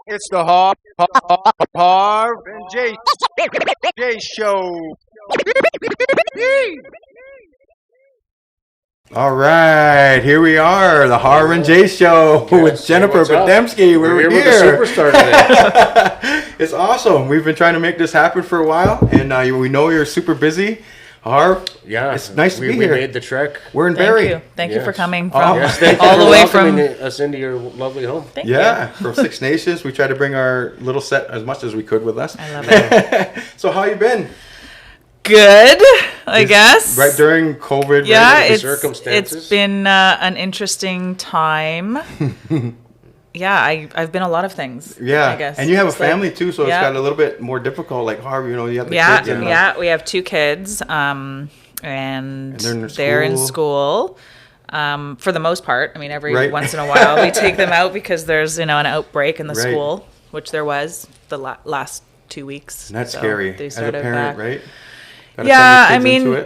It's the Harv N Jace Show. All right, here we are, the Harv N Jace Show with Jennifer Podemski. We're here. With the superstar today. It's awesome. We've been trying to make this happen for a while, and we know you're super busy. Harv, yeah, it's nice to be we here. We made the trek. We're in Barrie. Thank you for coming from all the way from us into your lovely home. Thank you. From Six Nations. We tried to bring our little set as much as we could with us. I love it. So how you been? Good, I guess. Right during COVID. Yeah, right? It's been an interesting time. Yeah, I've been a lot of things. Yeah, I guess. And you have a family too, so it's yeah. got a little bit more difficult. Like Harv, you have the kids. Yeah, we have 2 kids, and they're in school. For the most part, I mean, every once in a while we take them out because there's an outbreak in the school, which there was the last 2 weeks. And that's scary. As a parent, right? Yeah, I mean,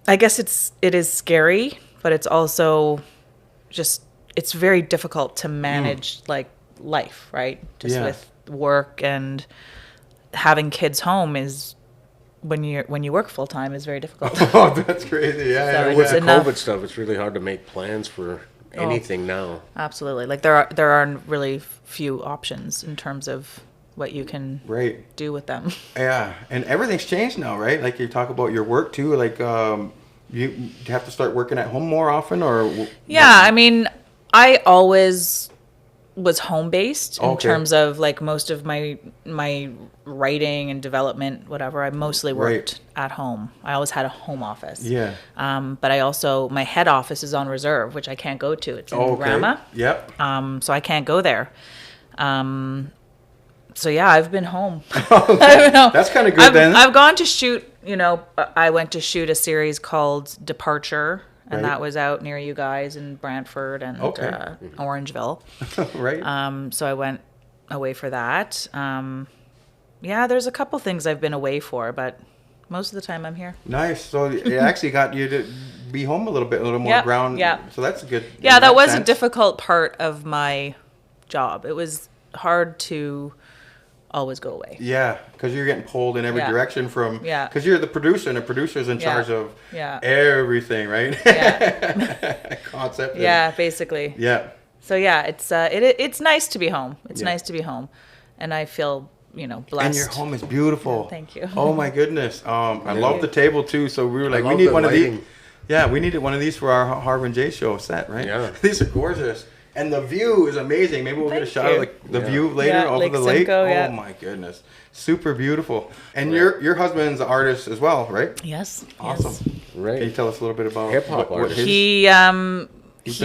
I guess it is scary, but it's also just. It's very difficult to manage like life, right? Just with work and having kids home is when you work full time is very difficult. Oh, that's crazy. Yeah. So with the COVID stuff, it's really hard to make plans for anything now. Absolutely. Like there are really few options in terms of what you can do with them. Yeah, and everything's changed now, right? Like you talk about your work too. Like you have to start working at home more often, or I mean. I always was home-based in terms of like most of my writing and development, whatever. I mostly worked at home. I always had a home office. Yeah. But I also, my head office is on reserve, which I can't go to. It's in Rama. Yep. So I can't go there. So yeah, I've been home. That's kind of good then. I've gone to shoot, I went to shoot a series called Departure. And that was out near you guys in Brantford and Orangeville. Right. So I went away for that. There's a couple things I've been away for, but most of the time I'm here. Nice. So it actually got you to be home a little more ground. Yeah. So that's good. Yeah, that was a difficult part of my job. It was hard to always go away. Yeah, because you're getting pulled in every direction from. Because you're the producer, and the producer's in charge of everything, right? Yeah. Concept. Yeah, basically. Yeah. So yeah, it's nice to be home. It's nice to be home, and I feel blessed. And your home is beautiful. Yeah, thank you. Oh my goodness. I love the table too. So we were like, we need one of these. Yeah, we needed one of these for our Harv N Jace Show set, right? Yeah. These are gorgeous. And the view is amazing. Maybe we'll get a shot of the view later over the lake. Simcoe, oh my goodness. Super beautiful. And your husband's an artist as well, right? Yes. Awesome. Yes. Right. Can you tell us a little bit about hip-hop artist? He's been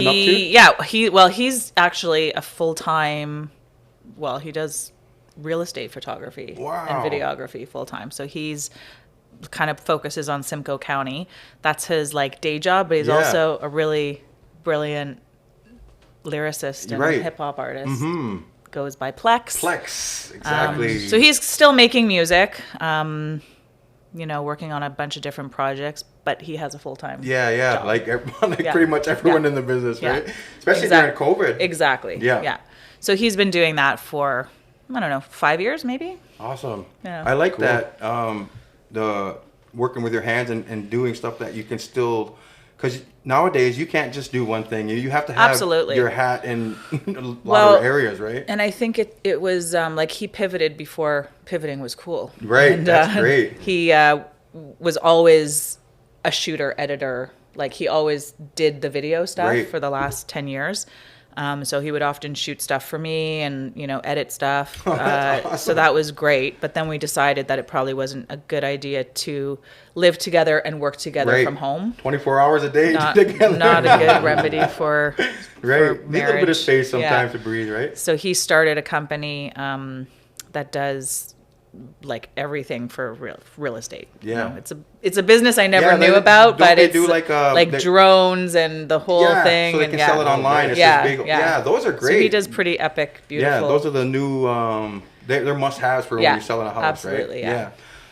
up to? He's actually a full-time, he does real estate photography and videography full-time. So he's kind of focuses on Simcoe County. That's his day job, but he's also a really brilliant liricist and hip-hop artist. Mm-hmm. Goes by Plex. Plex, exactly. So he's still making music, working on a bunch of different projects, but he has a full-time job. Like pretty much everyone in the business, right? Especially during COVID. Exactly. Yeah. So he's been doing that for, 5 years maybe? Awesome. Yeah. I like that, the working with your hands and doing stuff that you can still... Because nowadays you can't just do one thing. You have to have your hat in a lot of areas, right? And I think it was he pivoted before pivoting was cool. Right, and, that's great. He was always a shooter, editor. He always did the video stuff for the last 10 years. So he would often shoot stuff for me and, edit stuff. Awesome. So that was great. But then we decided that it probably wasn't a good idea to live together and work together from home. 24 hours a day together. Not a good remedy for marriage. Need a little bit of space sometimes to breathe, right? So he started a company that does everything for real estate. Yeah. It's a business I never knew about, but it's do drones and the whole thing. So they can sell it online. It's big, those are great. So he does pretty epic, beautiful. Yeah, those are the new, they're must-haves for when you're selling a house, absolutely, right?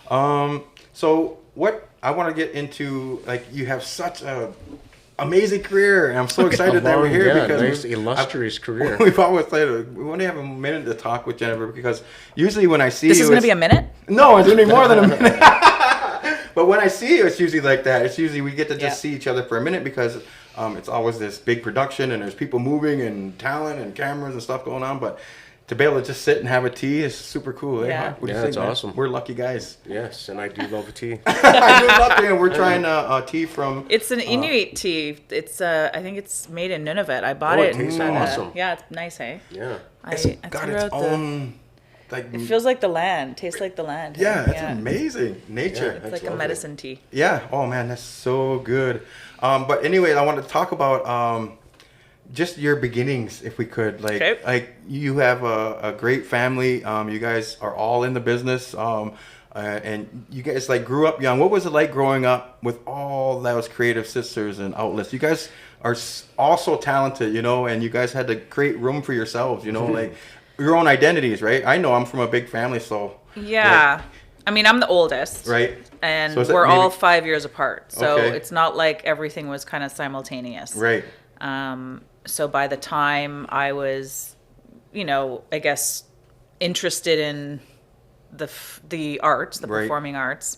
Yeah. So what I want to get into, you have such a amazing career, and I'm so excited that we're here because nice, illustrious career. We've always said we only have a minute to talk with Jennifer because usually when I see this you, is going to be a minute. No, it's going to be more than a minute. But when I see you, it's usually like that. It's usually we get to just see each other for a minute because it's always this big production and there's people moving and talent and cameras and stuff going on. But to be able to just sit and have a tea is super cool. Yeah, What do you that's think, awesome. We're lucky guys. Yes, and I do love a tea. I do love tea, and we're trying a tea from. It's an Inuit tea. It's I think it's made in Nunavut. I bought it it. tastes awesome. Yeah, it's nice, hey. Yeah. It's got its own. Like, it feels like the land. Tastes like the land. Yeah, it's amazing. Nature. It's like a medicine tea. Yeah. Oh man, that's so good. But anyway, I wanted to talk about just your beginnings, if we could. Like you have a great family. You guys are all in the business. And you guys like grew up young. What was it like growing up with all those creative sisters and outlets? You guys are also talented, you know, and you guys had to create room for yourselves, you know, like your own identities, right? I know I'm from a big family, so yeah. I mean, I'm the oldest, right? And so we're all 5 years apart, so it's not like everything was kind of simultaneous, right? So by the time I was, you know, I guess interested in the arts, the performing arts,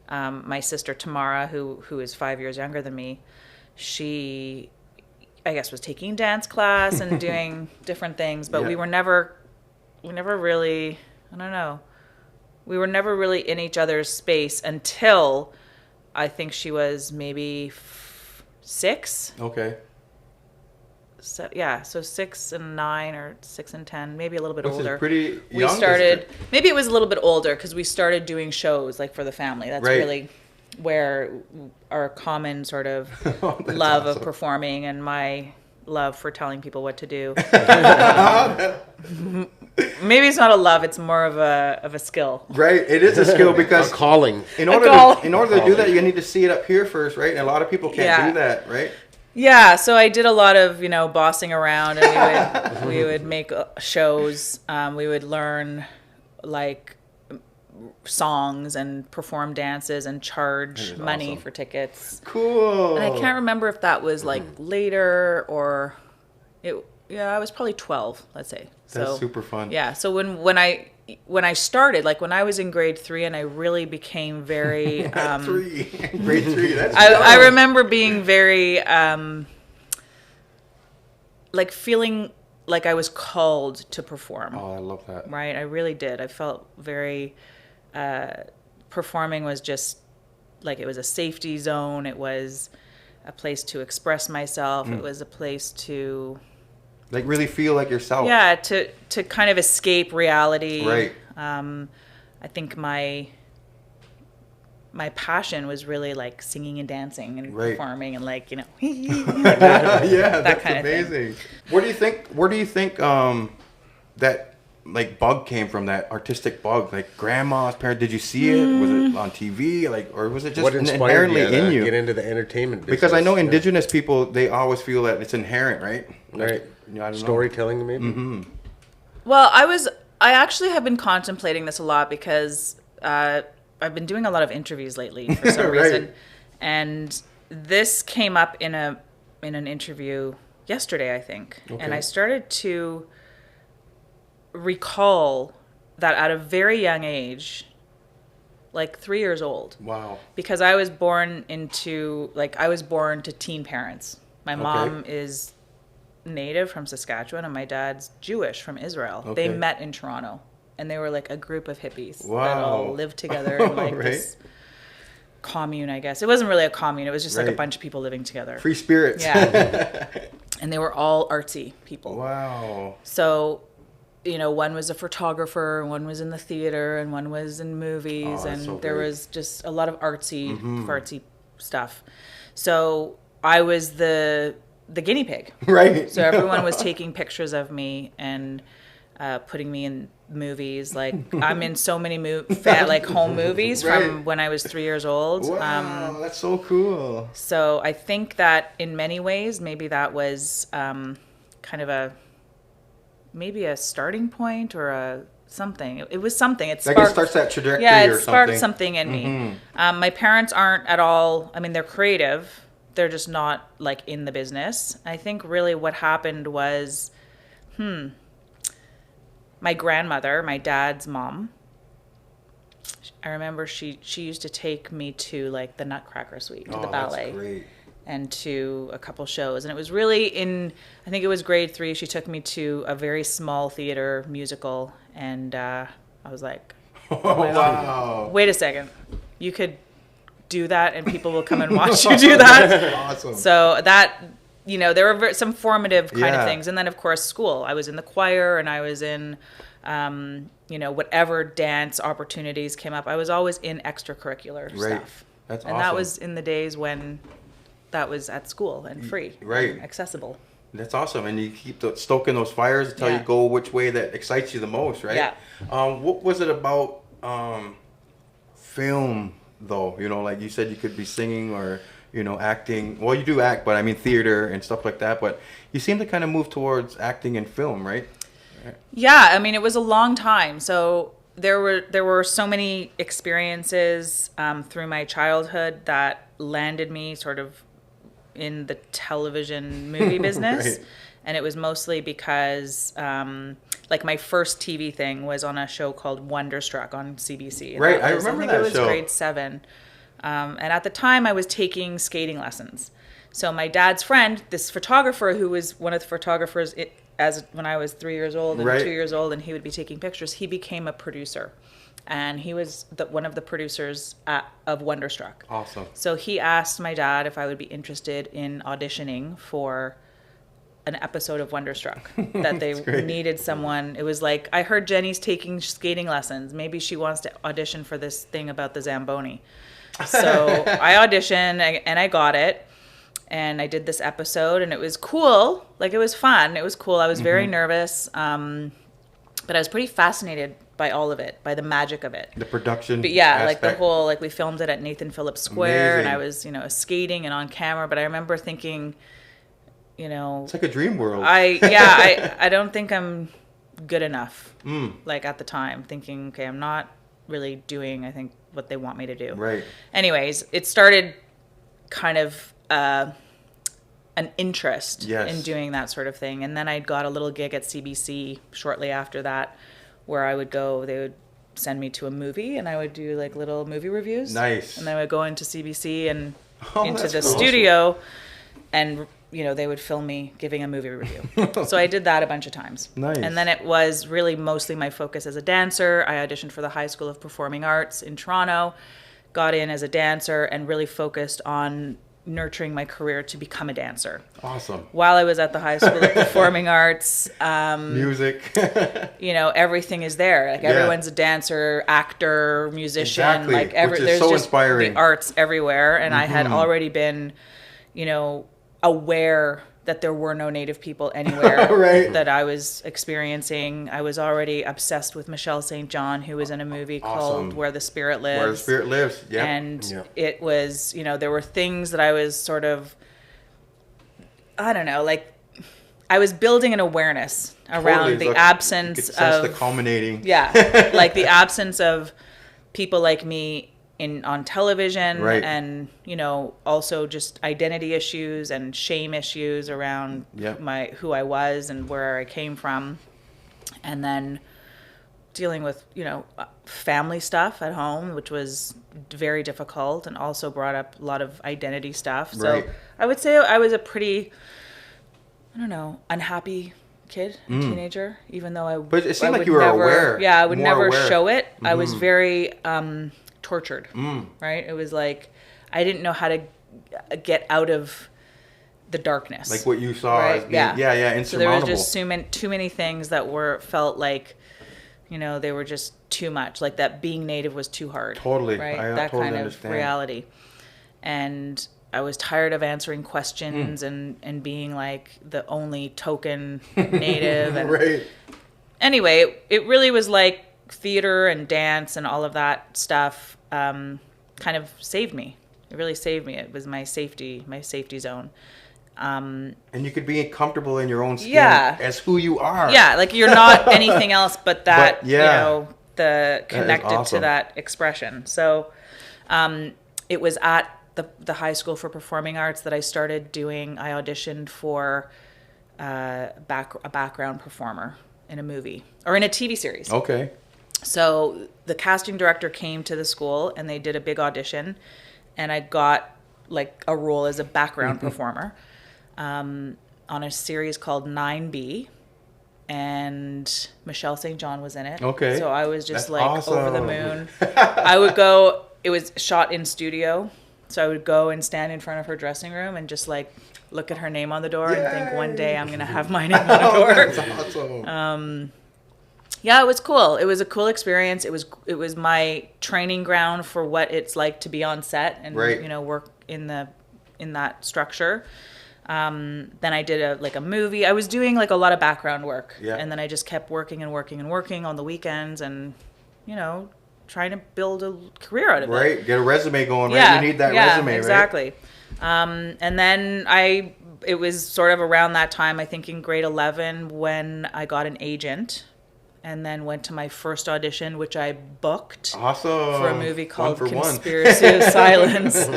my sister Tamara, who is 5 years younger than me, she, I guess, was taking dance class and doing different things, but we never really, I don't know, we were never really in each other's space until I think she was maybe 6. Okay. So yeah, so 6 and 9 or 6 and 10, maybe a little bit older. Pretty young. We started, maybe it was a little bit older because we started doing shows like for the family. That's really where our common sort of love of performing and my love for telling people what to do. Maybe it's not a love; it's more of a skill. Right, it is a skill because a calling. In order to do that, you need to see it up here first, right? And a lot of people can't do that, right? Yeah, so I did a lot of, you know, bossing around, and we would make shows. We would learn like songs and perform dances and charge money for tickets. Cool. And I can't remember if that was like later or it. Yeah, I was probably 12, let's say. That's super fun. Yeah, so when I started, like when I was in grade 3, and I really became very grade 3. That's I remember being very like feeling like I was called to perform. Oh, I love that. Right, I really did. I felt very performing was just like it was a safety zone. It was a place to express myself. It was a place to like really feel like yourself. Yeah, to kind of escape reality. Right. I think my passion was really like singing and dancing and performing and like, you know, yeah, that's kind of amazing. Where do you think that like bug came from, that artistic bug? Like grandma's parents, did you see it? Was it on TV? Like, or was it just inherently in you? Get into the entertainment business? Because I know Indigenous people, they always feel that it's inherent, right? Right. You know, I don't Storytelling, maybe. Mm-hmm. Well, I actually have been contemplating this a lot because I've been doing a lot of interviews lately for some reason, and this came up in an interview yesterday, I think, and I started to recall that at a very young age, like 3 years old. Wow. Because I was born to teen parents. My mom is Native from Saskatchewan and my dad's Jewish from Israel. They met in Toronto and they were like a group of hippies that all lived together in like this commune, I guess. It wasn't really a commune. It was just like a bunch of people living together. Free spirits. Yeah. And they were all artsy people. Wow. So, you know, one was a photographer, and one was in the theater, and one was in movies, and there was just a lot of artsy stuff. So I was the guinea pig. Right. So everyone was taking pictures of me and putting me in movies. Like I'm in so many home movies from when I was 3 years old. Wow, that's so cool. So I think that in many ways, maybe that was kind of maybe a starting point or something. It was something. It starts that trajectory. Yeah, it sparked something in me. My parents aren't at all. I mean, they're creative, they're just not like in the business. I think really what happened was, my grandmother, my dad's mom, I remember she used to take me to like the Nutcracker Suite, to the ballet. That's great. And to a couple shows. And it was really I think it was grade 3, she took me to a very small theater musical. And I was like, wow. Wait a second. You could do that and people will come and watch you do that. That's awesome. So that, there were some formative kind of things. And then, of course, school. I was in the choir and I was in, whatever dance opportunities came up. I was always in extracurricular stuff. That's and awesome. that was in the days when that was at school and free, and accessible. That's awesome, and you keep stoking those fires until you go which way that excites you the most, right? Yeah. What was it about film, though? Like you said, you could be singing or acting. Well, you do act, but I mean theater and stuff like that. But you seem to kind of move towards acting and film, right? Yeah, I mean it was a long time. So there were so many experiences through my childhood that landed me sort of in the television movie business. Right. And it was mostly because like my first TV thing was on a show called Wonderstruck on CBC. And right, I remember that show. I think it was grade 7. And at the time I was taking skating lessons. So my dad's friend, this photographer who was one of the photographers when I was 3 years old and 2 years old, and he would be taking pictures, he became a producer. And he was one of the producers of Wonderstruck. Awesome. So he asked my dad if I would be interested in auditioning for an episode of Wonderstruck. That they needed someone. It was like, I heard Jenny's taking skating lessons. Maybe she wants to audition for this thing about the Zamboni. So I auditioned and I got it. And I did this episode and it was cool. Like it was fun. It was cool. I was very nervous. But I was pretty fascinated by all of it, by the magic of it. The production. But yeah, aspect. like the whole, like we filmed it at Nathan Phillips Square. Amazing. And I was, skating and on camera. But I remember thinking, it's like a dream world. I don't think I'm good enough. Like at the time, thinking, okay, I'm not really doing, I think, what they want me to do. Right. Anyways, it started kind of an interest in doing that sort of thing. And then I got a little gig at CBC shortly after that where I would go, they would send me to a movie and I would do like little movie reviews. Nice. And then I would go into CBC and into the cool. studio and, they would film me giving a movie review. So I did that a bunch of times. Nice. And then it was really mostly my focus as a dancer. I auditioned for the High School of Performing Arts in Toronto, got in as a dancer and really focused on nurturing my career to become a dancer. Awesome. While I was at the High School of Performing Arts, music, everything is there. Like everyone's a dancer, actor, musician. Exactly. Like Which is there's so just inspiring. The arts everywhere. And I had already been, aware that there were no Native people anywhere that I was experiencing. I was already obsessed with Michelle St. John, who was in a movie called Where the Spirit Lives. Where the Spirit Lives, yeah. And it was, there were things that I was sort of, I don't know, like I was building an awareness around the absence you could sense of the culminating. Yeah, like the absence of people like me on television, and also just identity issues and shame issues around who I was and where I came from, and then dealing with family stuff at home, which was very difficult, and also brought up a lot of identity stuff. So I would say I was a pretty, unhappy kid, teenager, even though But it seemed like you were aware. Yeah, I would never aware. show it. I was very tortured, right? It was like I didn't know how to get out of the darkness. Like what you saw as being, insurmountable. So there was just too many things that felt like, they were just too much. Like that being Native was too hard. Totally. Right? I that totally kind understand. of reality. And I was tired of answering questions and being like the only token Native. And anyway, it really was like theater and dance and all of that stuff kind of saved me. It really saved me. It was my safety zone. And you could be comfortable in your own skin as who you are. Yeah, like you're not anything else but that, the connected awesome. to that expression. So it was at the high school for performing arts that I auditioned for a background performer in a movie or in a TV series. Okay. So the casting director came to the school and they did a big audition, and I got like a role as a background performer on a series called 9B, and Michelle St. John was in it. Okay. So I was just That's awesome. over the moon. I would go, it was shot in studio, so I would go and stand in front of her dressing room and just like look at her name on the door and think, one day I'm going to have my name on the door. That's awesome. Yeah, it was cool. It was a cool experience. It was my training ground for what it's like to be on set and work in that structure. Then I did a movie. I was doing like a lot of background work, and then I just kept working and working and working on the weekends, and trying to build a career out of it. Right, get a resume going. Right, you need that resume. Exactly. Right? And then it was sort of around that time, I think in grade 11, when I got an agent. And then went to my first audition, which I booked for a movie called Conspiracy of Silence.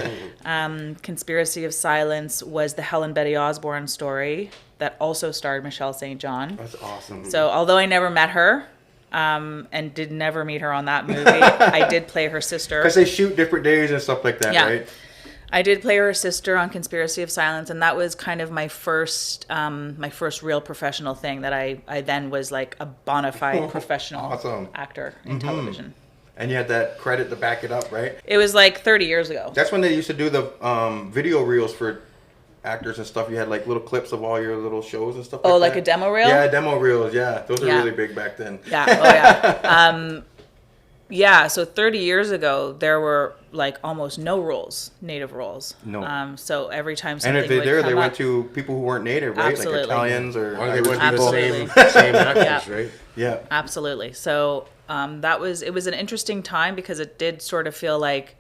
Conspiracy of Silence was the Helen Betty Osborne story that also starred Michelle St. John. That's awesome. So although I never met her and did never meet her on that movie, I did play her sister. Because they shoot different days and stuff like that, right? I did play her sister on Conspiracy of Silence, and that was kind of my first real professional thing that I then was like a bona fide professional actor in television. And you had that credit to back it up, right? It was like 30 years ago. That's when they used to do the video reels for actors and stuff. You had like little clips of all your little shows and stuff like that. Oh, like a demo reel? Yeah, demo reels, yeah. Those are really big back then. Yeah, oh yeah. Yeah, so 30 years ago, there were like almost no roles, native roles. No. So every time something and if they're they went to people who weren't native, right? Absolutely. Like Italians or they went to Absolutely. the same actors, right? Yeah. Absolutely. So it was an interesting time because it did sort of feel like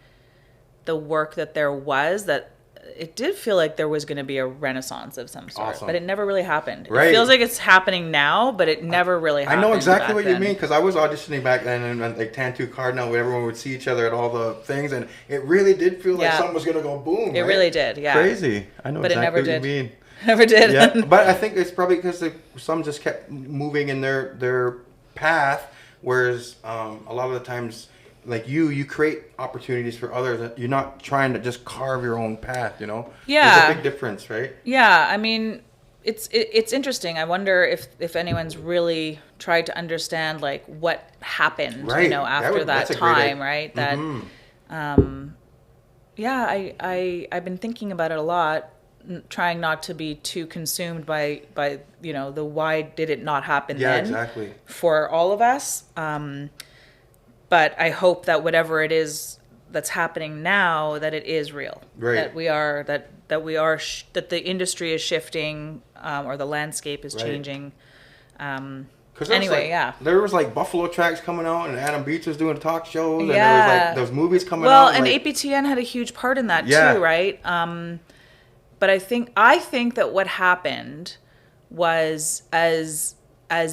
the work that there was, that it did feel like there was going to be a renaissance of some sort, but it never really happened. Right. It feels like it's happening now, but it never really happened. I know exactly what you mean, because I was auditioning back then, and like Tantu Cardinal, where everyone would see each other at all the things, and it really did feel like something was going to go boom. It really did, yeah. Crazy. I know exactly what you mean. Never did. Yeah, but I think it's probably because some just kept moving in their path, whereas a lot of the times, like you create opportunities for others. You're not trying to just carve your own path, Yeah. There's a big difference, right? Yeah, I mean, it's interesting. I wonder if anyone's really tried to understand like what happened, after that time, right? That, I've been thinking about it a lot, trying not to be too consumed by the why did it not happen then for all of us. But I hope that whatever it is that's happening now, that it is real. Right. That the industry is shifting, or the landscape is changing. There was like Buffalo Tracks coming out, and Adam Beach was doing talk shows, and there was like those movies coming out. Well, and APTN had a huge part in that too, right? But I think that what happened was as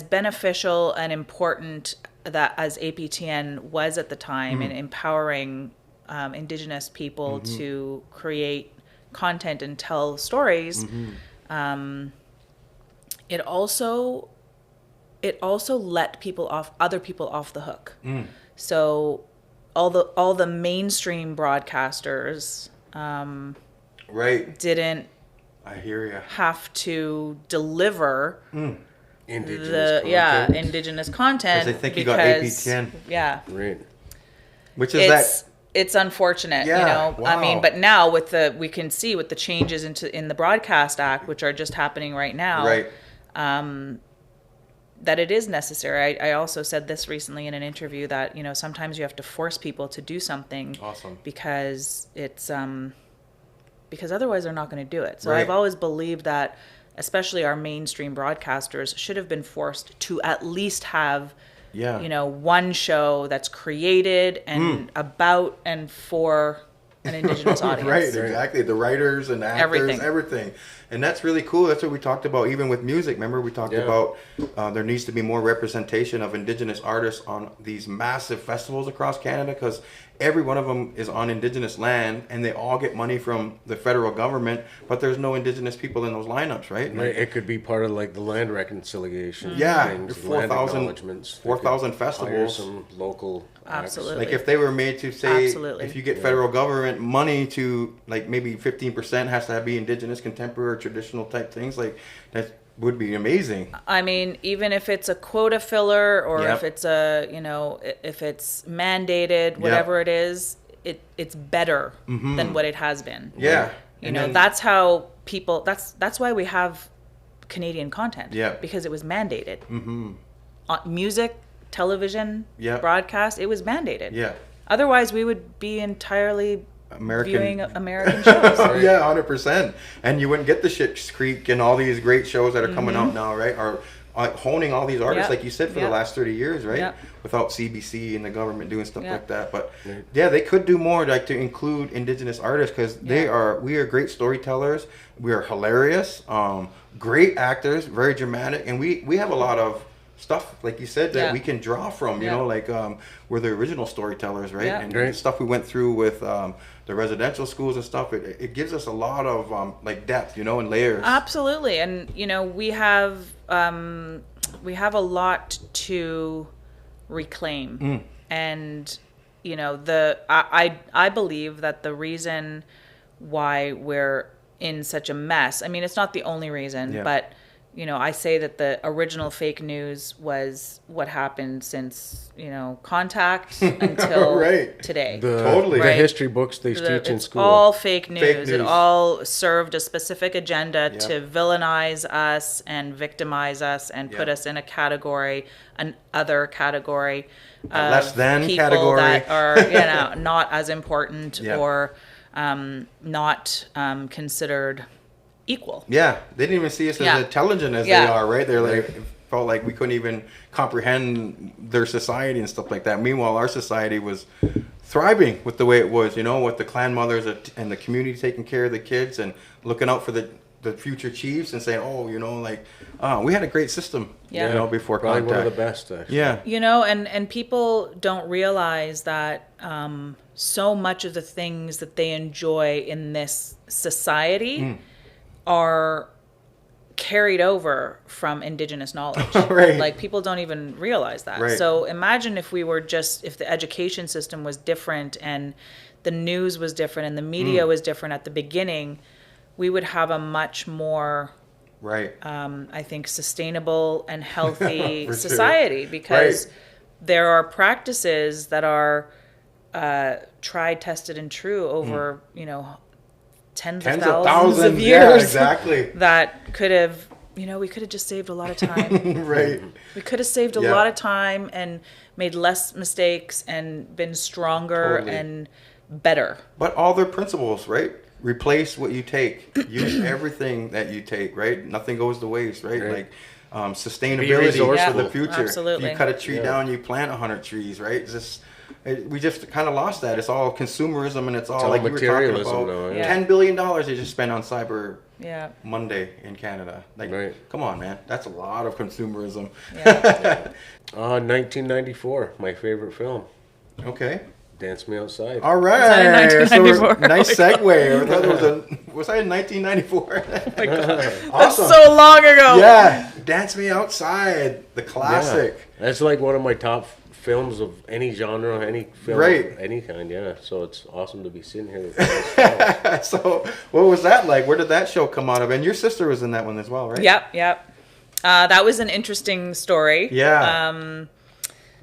beneficial and important that as APTN was at the time in empowering Indigenous people to create content and tell stories, it also let other people off the hook. So all the mainstream broadcasters didn't have to deliver Indigenous content. Because they think you got APTN. Yeah. Right. Which is it's unfortunate, Wow. I mean, but now we can see with the changes in the Broadcast Act, which are just happening right now, that it is necessary. I also said this recently in an interview that, sometimes you have to force people to do something because it's because otherwise they're not going to do it. So I've always believed that especially our mainstream broadcasters should have been forced to at least have one show that's created and about and for an Indigenous audience. Right, exactly. The writers and actors, everything. And that's really cool. That's what we talked about, even with music. Remember, we talked about there needs to be more representation of Indigenous artists on these massive festivals across Canada, because every one of them is on Indigenous land, and they all get money from the federal government, but there's no Indigenous people in those lineups, right? Right. It could be part of like the land reconciliation. Yeah, things, 4,000 festivals. Some local Absolutely. Like if they were made to say, if you get federal government money to, like, maybe 15% has to be Indigenous, contemporary, traditional type things, like that would be amazing. I mean, even if it's a quota filler, or if it's a, if it's mandated, whatever it is, it's better than what it has been. Yeah. That's how people, that's why we have Canadian content. Yeah. Because it was mandated. Music, television, broadcast, it was mandated. Yeah. Otherwise, we would be entirely viewing American shows. Yeah, 100%. And you wouldn't get the Schitt's Creek and all these great shows that are coming out now, right? Are honing all these artists, like you said, for the last 30 years, right? Without CBC and the government doing stuff like that. But yeah, they could do more, like to include Indigenous artists, because we are great storytellers. We are hilarious, great actors, very dramatic, and we have a lot of stuff, like you said, that we can draw from, you know, like we're the original storytellers, right? And the stuff we went through with the residential schools and stuff, it gives us a lot of like depth, and layers. Absolutely. And we have a lot to reclaim. And I believe that the reason why we're in such a mess, I mean, it's not the only reason, but I say that the original fake news was what happened since, Contact until today. The history books they teach in school. All fake news. It all served a specific agenda to villainize us and victimize us and put us in a category, an other category. Less than people category. That are, not as important or not considered equal. Yeah, they didn't even see us as intelligent as they are, right? They're like, felt like we couldn't even comprehend their society and stuff like that. Meanwhile, our society was thriving with the way it was, with the clan mothers and the community taking care of the kids and looking out for the future chiefs and saying, we had a great system, before Probably Contact. One of the best, actually. Yeah. And people don't realize that so much of the things that they enjoy in this society are carried over from Indigenous knowledge. Like, people don't even realize that. So imagine if the education system was different and the news was different and the media was different at the beginning, we would have a much more I think sustainable and healthy society, because there are practices that are tried, tested, and true over tens of thousands of years. That could have, we could have just saved a lot of time. We could have saved a lot of time and made less mistakes and been stronger and better. But all their principles, right? Replace what you take. Use everything that you take, right? Nothing goes to waste, right? Like sustainability for the future. Absolutely. If you cut a tree down, you plant 100 trees, right? We just kind of lost that. It's all consumerism, and it's all like you were talking about. $10 billion they just spent on Cyber Monday in Canada. Like, come on, man. That's a lot of consumerism. 1994, my favorite film. Okay. Dance Me Outside. All right. So nice segue. Was I in 1994? Oh my God. Awesome. That's so long ago. Yeah. Dance Me Outside, the classic. Yeah. That's like one of my top films of any genre, any film, any kind. So it's awesome to be sitting here with this. So what was that like? Where did that show come out of? And your sister was in that one as well, right? Yep. That was an interesting story. Yeah.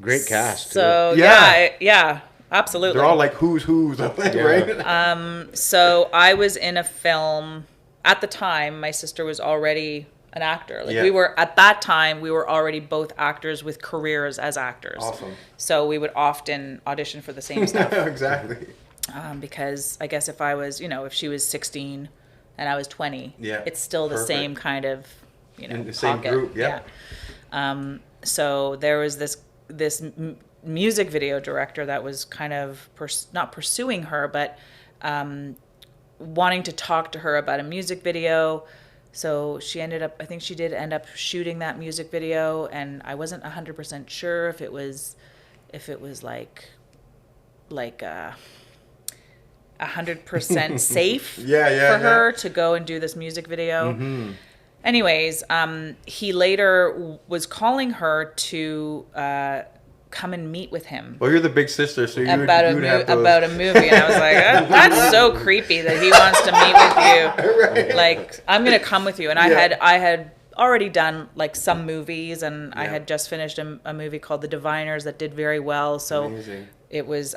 Great cast. So yeah, absolutely. They're all like who's, I think, right? So I was in a film at the time. My sister was already an actor. We were at that time. We were already both actors with careers as actors. Awesome. So we would often audition for the same stuff. Exactly. Because I guess if I was, if she was 16 and I was 20, it's still the same kind of, in the same group. So there was this music video director that was kind of not pursuing her, but wanting to talk to her about a music video. So I think she did end up shooting that music video, and I wasn't 100% sure if it was like 100% safe for her to go and do this music video. Mm-hmm. Anyways, he later was calling her to come and meet with him. Well, you're the big sister, so about a movie, and I was like, that's so creepy that he wants to meet with you. Right. Like, I'm gonna come with you. And I had already done like some movies, and I had just finished a movie called The Diviners that did very well. So amazing.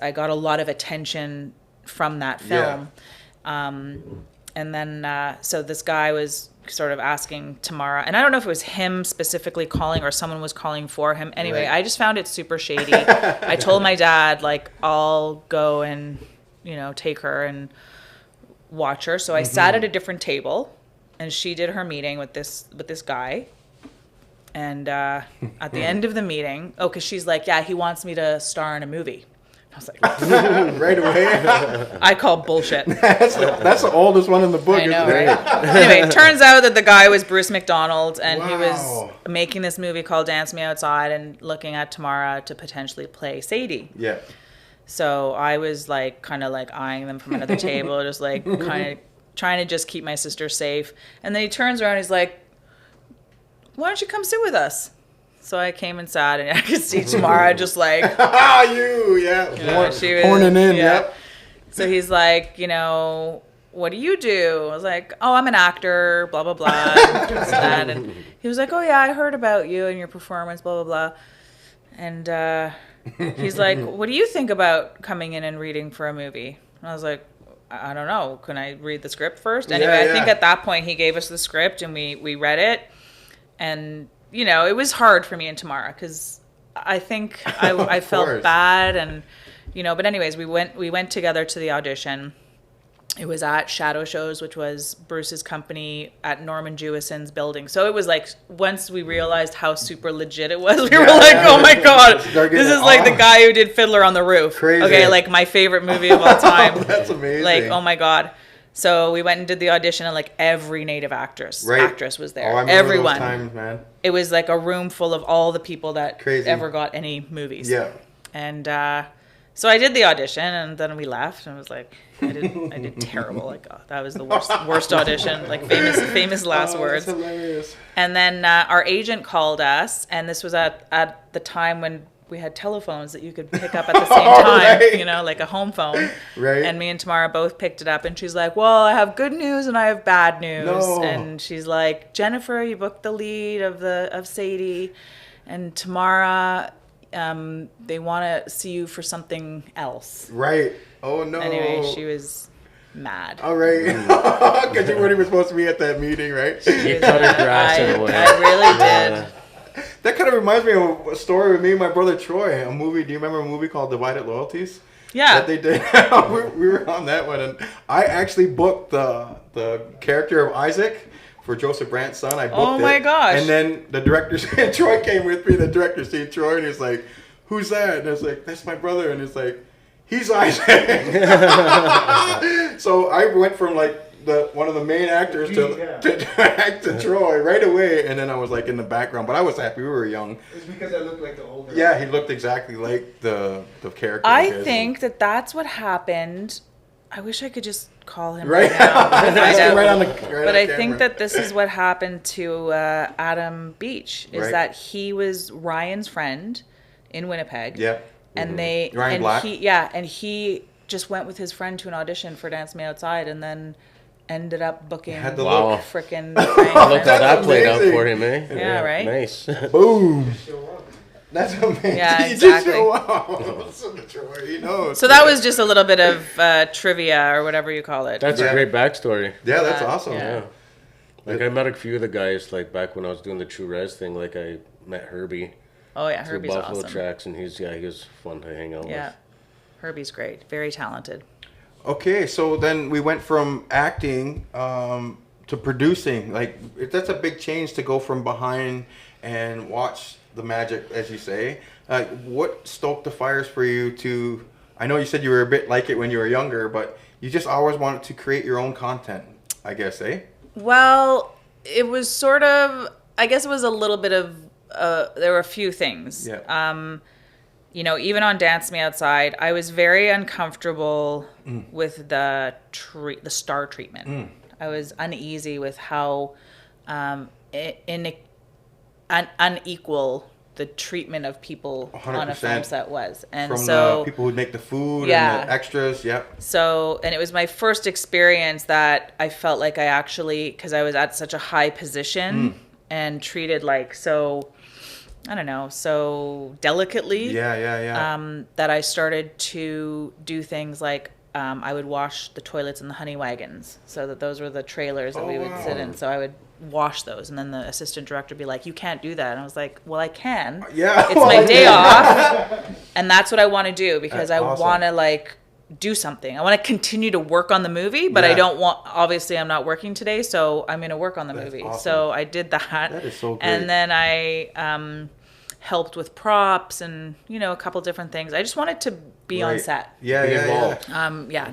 I got a lot of attention from that film. And then so this guy was sort of asking Tamara, and I don't know if it was him specifically calling or someone was calling for him. Anyway, I just found it super shady. I told my dad, like, I'll go and, take her and watch her. So I sat at a different table, and she did her meeting with this guy. And at the end of the meeting, because she's like, yeah, he wants me to star in a movie. I was like, right away. I call bullshit. That's the oldest one in the book. I know, right? Anyway, it turns out that the guy was Bruce McDonald, and he was making this movie called Dance Me Outside and looking at Tamara to potentially play Sadie. Yeah. So I was like, kind of like eyeing them from another table, just like kind of trying to just keep my sister safe. And then he turns around and he's like, why don't you come sit with us? So I came and sat, and I could see Tamara just like, she was horning in, yep. So he's like, what do you do? I was like, oh, I'm an actor, blah, blah, blah. And he was like, oh, yeah, I heard about you and your performance, blah, blah, blah. And he's like, what do you think about coming in and reading for a movie? And I was like, I don't know. Can I read the script first? Anyway, I think at that point he gave us the script, and we read it. And it was hard for me and Tamara because I think I felt bad, and but anyways, we went together to the audition. It was at Shadow Shows, which was Bruce's company at Norman Jewison's building. So it was like, once we realized how super legit it was, we were like, oh my God, this is like the guy who did Fiddler on the Roof. Crazy. Okay, like my favorite movie of all time. That's amazing. Like, oh my God. So we went and did the audition, and like every native actress was there. Oh, I remember everyone. Those times, man. It was like a room full of all the people that ever got any movies. Yeah. And so I did the audition, and then we left, and I was like, I did terrible. Like, that was the worst audition. Like famous last words. That's hilarious. And then our agent called us, and this was at the time when we had telephones that you could pick up at the same time, like a home phone. Right. And me and Tamara both picked it up, and she's like, well, I have good news and I have bad news. No. And she's like, Jennifer, you booked the lead of Sadie, and Tamara, they want to see you for something else. Right. Oh, no. Anyway, she was mad. All right. Because you weren't even supposed to be at that meeting, right? You cut her grass in a way. I really did. That kind of reminds me of a story with me and my brother Troy. A movie. Do you remember a movie called Divided Loyalties? Yeah. That they did. we were on that one, and I actually booked the character of Isaac for Joseph Brandt's son. I booked it. Oh my gosh. And then the director, Troy came with me. The director seen Troy, and he's like, "Who's that?" And I was like, "That's my brother." And it's like, "He's Isaac." So I went from like one of the main actors to act to Troy right away, and then I was like in the background, but I was happy. We were young. It's because I looked like the older. Yeah, he looked exactly like the character. I think that's what happened. I wish I could just call him right now. But I think that this is what happened to Adam Beach. Is that he was Ryan's friend in Winnipeg. Yeah. And Ryan Black. He just went with his friend to an audition for Dance Me Outside, and then ended up booking frickin' Look how that played out for him, eh? Yeah, right? Nice. Boom. That's amazing. Yeah, exactly. So that was just a little bit of trivia or whatever you call it. That's a great backstory. Yeah, that's awesome. Yeah. Like I met a few of the guys like back when I was doing the True Res thing. Like I met Herbie. Oh yeah, Herbie's Buffalo awesome. Tracks, and he was fun to hang out with. Yeah, Herbie's great. Very talented. Okay, so then we went from acting to producing. Like that's a big change to go from behind and watch the magic, as you say. What stoked the fires for you to? I know you said you were a bit like it when you were younger, but you just always wanted to create your own content, I guess, eh? Well, it was sort of, I guess it was a little bit of, there were a few things. Yeah. You know, even on Dance Me Outside, I was very uncomfortable with the star treatment. I was uneasy with how unequal the treatment of people 100%. On a film set was. And from so the people who make the food yeah. and the extras, yep. So, and it was my first experience that I felt like I actually, because I was at such a high position and treated like so, I don't know, so delicately. Yeah. That I started to do things like I would wash the toilets in the honey wagons, so that those were the trailers that we would sit in. So I would wash those, and then the assistant director would be like, "You can't do that," and I was like, "Well, I can. Yeah, it's my day off, and that's what I want to do because that's I awesome. want to like do something. I want to continue to work on the movie, but I don't want. Obviously, I'm not working today, so I'm going to work on the movie. Awesome. So I did that. That is so great. And then I helped with props and a couple different things. I just wanted to be on set. Yeah.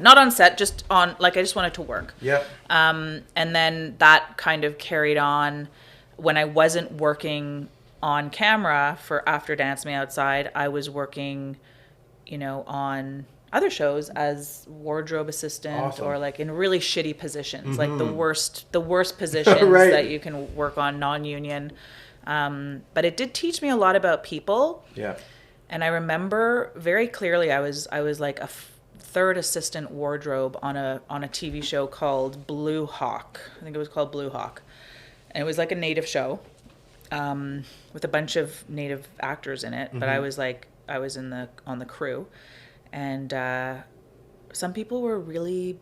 Not on set, just on I just wanted to work. Yep. And then that kind of carried on when I wasn't working on camera for After Dance Me Outside. I was working, on other shows as wardrobe assistant or like in really shitty positions, like the worst positions right. that you can work on, non-union. But it did teach me a lot about people. Yeah. And I remember very clearly I was like a third assistant wardrobe on a TV show called Blue Hawk. I think it was called Blue Hawk. And it was like a native show with a bunch of native actors in it. But I was on the crew. And some people were really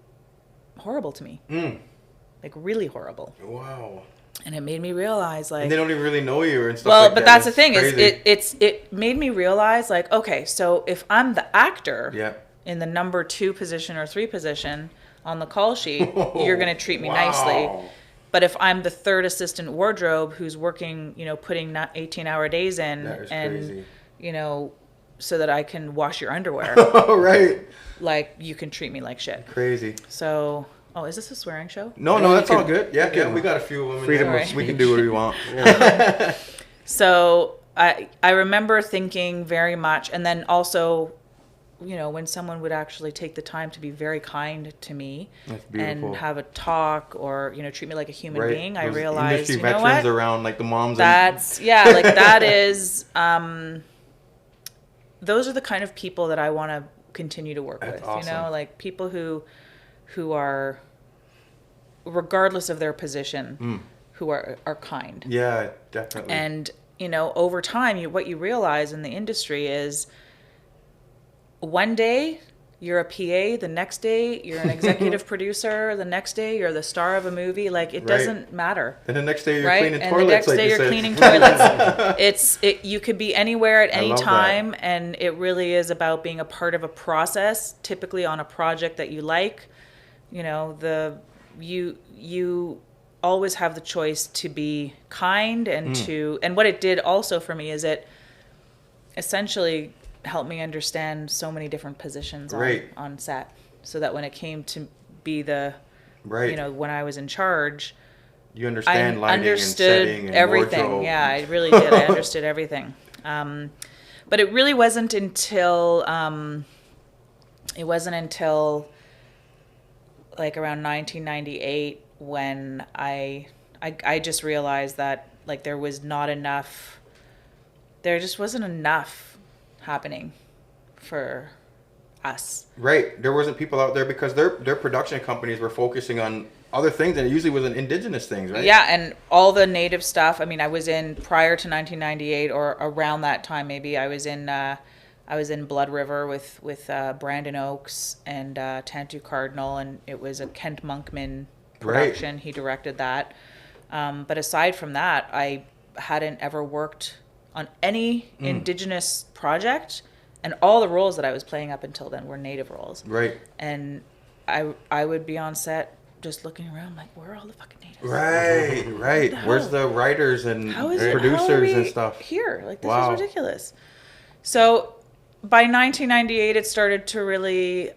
horrible to me. Like really horrible. Wow. And it made me realize, like, and they don't even really know you and stuff. Well, like but that. that's the thing is, it made me realize, like, okay, so if I'm the actor in the number 2 position or 3 position on the call sheet, you're going to treat me nicely. But if I'm the third assistant wardrobe who's working, putting 18-hour days in, and crazy. So that I can wash your underwear, right? Like, you can treat me like shit. Crazy. So. Oh, is this a swearing show? No, that's all good. Yeah, we got a few women. Freedom of speech. We can do what we want. Yeah. So I remember thinking very much, and then also, when someone would actually take the time to be very kind to me and have a talk or, treat me like a human being, I realized, industry veterans around, like the moms. That's, like that is, those are the kind of people that I want to continue to work with, awesome. Like people who are, regardless of their position, who are kind. Yeah, definitely. And, over time, what you realize in the industry is one day you're a PA, the next day you're an executive producer, the next day you're the star of a movie. Like, it doesn't matter. And the next day you're cleaning and toilets. And the next like day you're cleaning toilets. You could be anywhere at any time, that. And it really is about being a part of a process, typically on a project that you like. You always have the choice to be kind and and what it did also for me is it essentially helped me understand so many different positions on set, so that when it came to be the when I was in charge, you understand lighting understood and setting and everything. wardrobe. Yeah, I really did. I understood everything. But it really wasn't until like around 1998 when I just realized that like there just wasn't enough happening for us. Right. There wasn't people out there because their production companies were focusing on other things, and it usually was indigenous things, right? Yeah, and all the native stuff. I mean, I was in prior to 1998 or around that time maybe. I was in Blood River with Brandon Oakes and Tantu Cardinal, and it was a Kent Monkman production. Right. He directed that. But aside from that, I hadn't ever worked on any indigenous project, and all the roles that I was playing up until then were native roles. Right. And I would be on set just looking around like, where are all the fucking natives? Right. Where's the writers and producers and stuff? Here, like, this is ridiculous. So by 1998, it started to really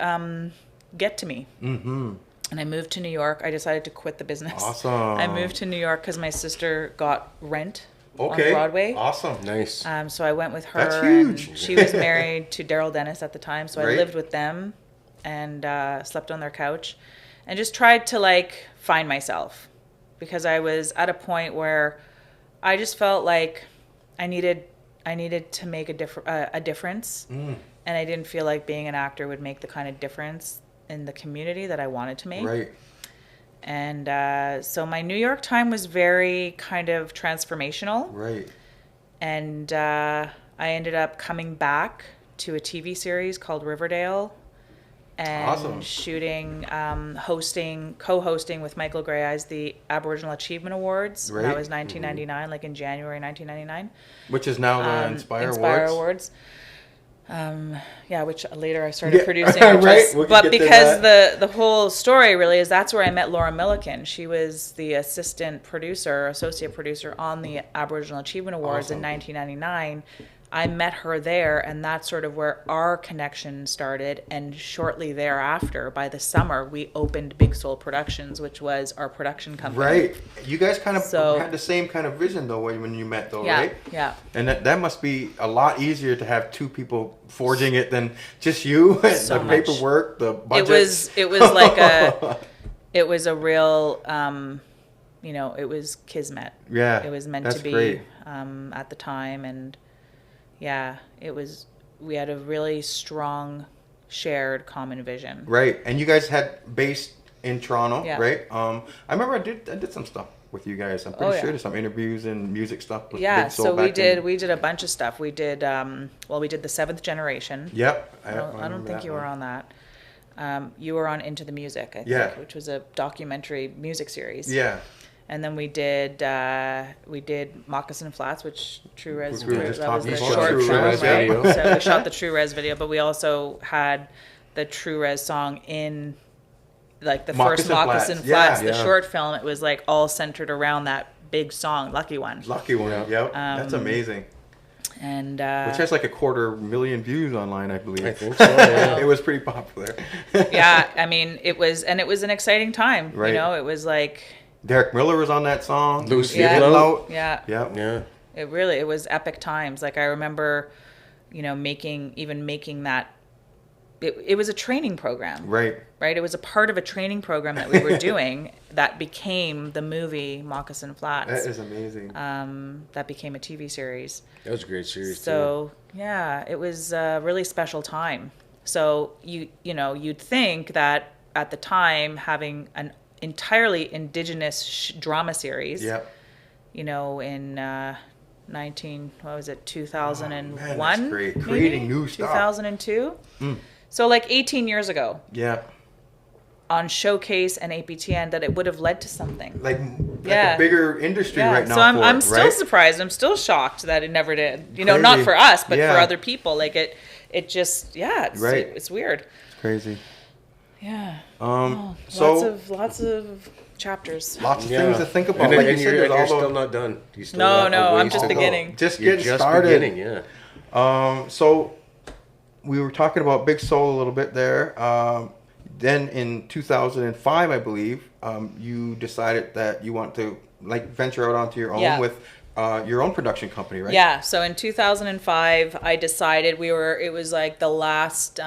get to me. Mm-hmm. And I moved to New York. I decided to quit the business. Awesome. I moved to New York because my sister got Rent on Okay. Broadway. Awesome. Nice. So I went with her. That's huge. And she was married to Daryl Dennis at the time, so Right. I lived with them and slept on their couch and just tried to like find myself, because I was at a point where I just felt like I needed to make a difference, and I didn't feel like being an actor would make the kind of difference in the community that I wanted to make. Right. And so my New York time was very kind of transformational. Right. And I ended up coming back to a TV series called Riverdale and Awesome. shooting, co-hosting with Michael Grey Eyes the Aboriginal Achievement Awards. Right. That was 1999, like in January 1999. Which is now the Inspire Awards. Yeah, which later I started producing. Right. But because the whole story really is that's where I met Laura Milliken. She was the associate producer on the Aboriginal Achievement Awards in 1999. I met her there, and that's sort of where our connection started. And shortly thereafter, by the summer, we opened Big Soul Productions, which was our production company. Right. You guys kind of had the same kind of vision, though, when you met, though, right? Yeah. And that must be a lot easier to have two people forging it than just you and So the much. paperwork, the budget. It was like it was a real, it was kismet. Yeah. It was meant that's to be great. At the time. And yeah, we had a really strong shared common vision. Right. And you guys had based in Toronto, Yeah. right? I remember I did some stuff with you guys. I'm pretty sure there's some interviews and music stuff with Big Soul so back we did a bunch of stuff. We did we did the Seventh Generation. Yep. I don't think you were on that. You were on Into the Music, I think, Yeah. which was a documentary music series. Yeah. And then we did Moccasin Flats, which True Res. Which we were just that was talking the about. short True film, Res right? video. So we shot the True Res video, but we also had the True Res song in like the first Moccasin Flats, the short film. It was like all centered around that big song, Lucky One. Lucky One. Yep. That's amazing. And Which has like 250,000 views online, I believe. I think so. Yeah. It was pretty popular. yeah, I mean, it was an exciting time. Right. You know, it was like Derek Miller was on that song. Lucy Float. Yeah. Yep. Yeah. It was epic times. Like I remember, making that. It was a training program. Right. Right. It was a part of a training program that we were doing that became the movie Moccasin Flats. That is amazing. That became a TV series. That was a great series. So yeah, it was a really special time. So you'd think that at the time having an entirely Indigenous drama series. Yep. In 2001? Man, that's great. Maybe? Creating new stuff. 2002. So like 18 years ago Yeah. on Showcase and APTN, that it would have led to something. Like a bigger industry right now. So I'm still right? surprised. I'm still shocked that it never did. Crazy. Not for us, but Yeah. for other people. Like it just it's Right. it's weird. It's crazy. Yeah. So lots of chapters. lots of things to think about. And, like and you said, you're there's still not done. You still No, have no, a I'm ways just to go. beginning. Just You're getting just started. beginning, yeah. So we were talking about Big Soul a little bit there. Then in 2005, I believe, you decided that you want to venture out onto your own with your own production company, right? Yeah. So in 2005, I decided it was like the last.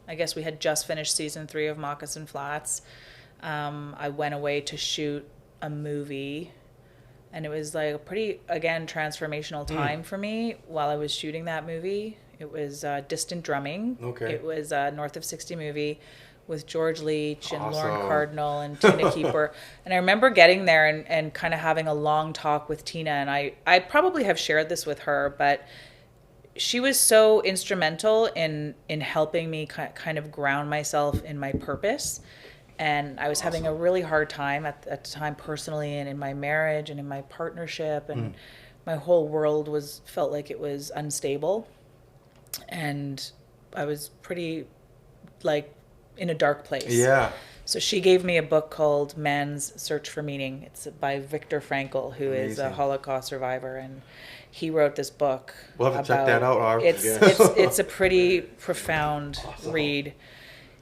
I guess we had just finished season 3 of Moccasin Flats. I went away to shoot a movie, and it was like a pretty, again, transformational time for me while I was shooting that movie. It was Distant Drumming. Okay. It was a North of 60 movie with George Leach and Awesome. Lauren Cardinal and Tina Keeper. And I remember getting there and kind of having a long talk with Tina. And I probably have shared this with her, but she was so instrumental in helping me kind of ground myself in my purpose. And I was having a really hard time at the time personally and in my marriage and in my partnership. And my whole world felt like it was unstable. And I was pretty in a dark place. Yeah. So she gave me a book called Man's Search for Meaning. It's by Viktor Frankl, who is a Holocaust survivor, and he wrote this book. We'll have to check that out, Harv. It's a pretty profound read.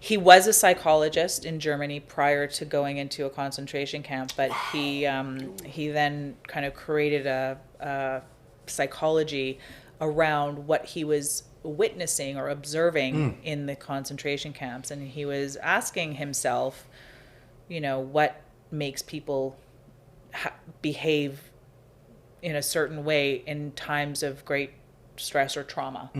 he was a psychologist in Germany prior to going into a concentration camp, but he then kind of created a psychology around what he was witnessing or observing in the concentration camps. And he was asking himself, what makes people behave in a certain way in times of great stress or trauma.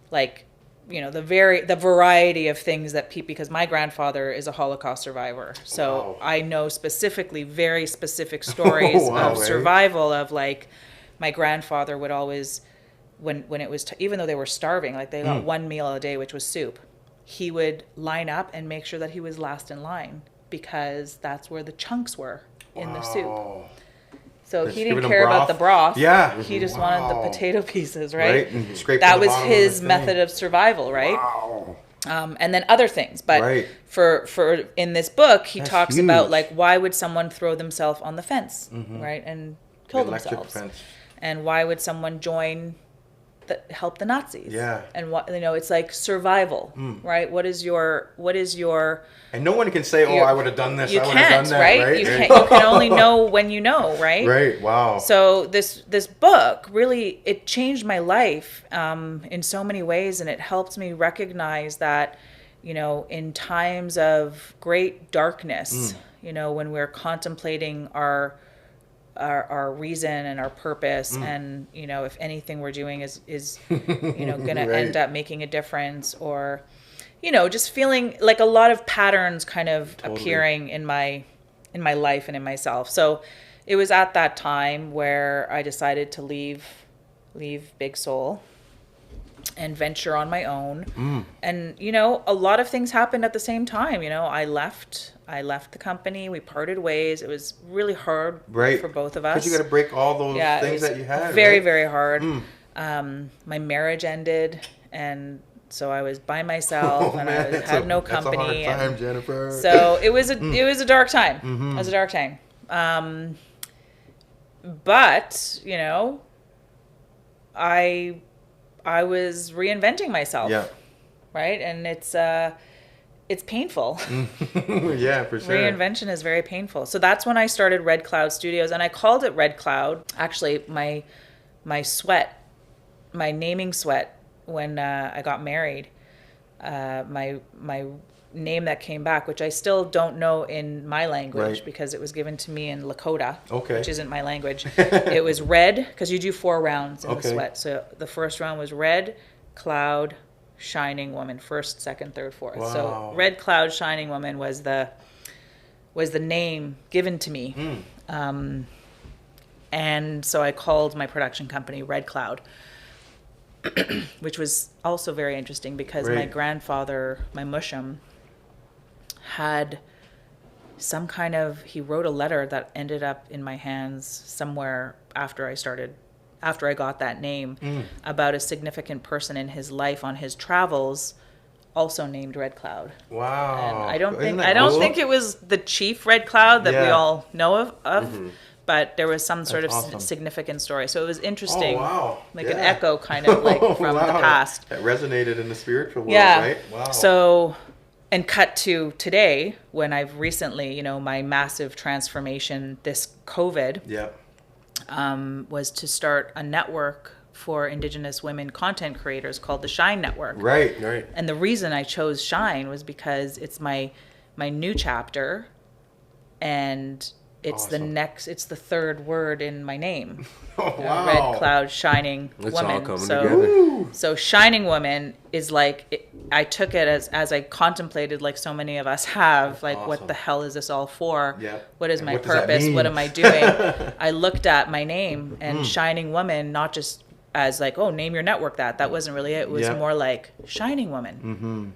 Like, the variety of things that people, because my grandfather is a Holocaust survivor. So I know specifically very specific stories of survival of like, my grandfather would always, when it was, even though they were starving, like they got one meal a day, which was soup, he would line up and make sure that he was last in line because that's where the chunks were in the soup. So he didn't care about the broth. Yeah. He just wanted the potato pieces, right? And scrape that the was bottom his of the method thing. of survival, right? Wow. And then other things. But for in this book, he talks about like, why would someone throw themselves on the fence, right? And kill themselves. Fence. And why would someone help the Nazis? Yeah. And what, it's like survival, right? What is your and no one can say, I would have done this. You I would have can't, done that, right? You can only know when you know, right? Right. Wow. So this book really, it changed my life in so many ways, and it helped me recognize that, in times of great darkness, when we're contemplating our reason and our purpose, and if anything we're doing is going to end up making a difference, or just feeling like a lot of patterns kind of appearing in my life and in myself. So it was at that time where I decided to leave Big Soul and venture on my own. And a lot of things happened at the same time. I left the company. We parted ways. It was really hard for both of us. Because you got to break all those things that you had. Very, very hard. My marriage ended, and so I was by myself, and I had no company. That's a hard time, Jennifer. So it was a dark time. It was a dark time. But I was reinventing myself. Yeah. Right, and it's painful. Yeah, for sure. Reinvention is very painful. So that's when I started Red Cloud Studios, and I called it Red Cloud. Actually, my naming sweat when I got married, my name that came back, which I still don't know in my language because it was given to me in Lakota, which isn't my language. It was red, because you do 4 rounds in the sweat. So the first round was Red Cloud Shining Woman, first, second, third, fourth. Wow. So Red Cloud Shining Woman was the name given to me. And so I called my production company Red Cloud, which was also very interesting because my grandfather, my mushum, had some kind of, he wrote a letter that ended up in my hands somewhere after I got that name, about a significant person in his life on his travels, also named Red Cloud. Wow. And I don't think it was the chief Red Cloud that we all know of. But there was some sort of significant story. So it was interesting. Oh, wow. Like an echo kind of like from the past. That resonated in the spiritual world, right? Wow. So, and cut to today, when I've recently, my massive transformation this COVID was to start a network for Indigenous women content creators called the Shine Network. Right. And the reason I chose Shine was because it's my new chapter, and it's it's the third word in my name. Oh, wow. Red Cloud Shining It's Woman. all coming together. So Shining Woman is like, I took it as I contemplated, like so many of us have, like, what the hell is this all for? Yeah. What is And my what does that purpose? mean? What am I doing? I looked at my name and Shining Woman, not just as like, oh, name your network that. That wasn't really it. It was more like Shining Woman.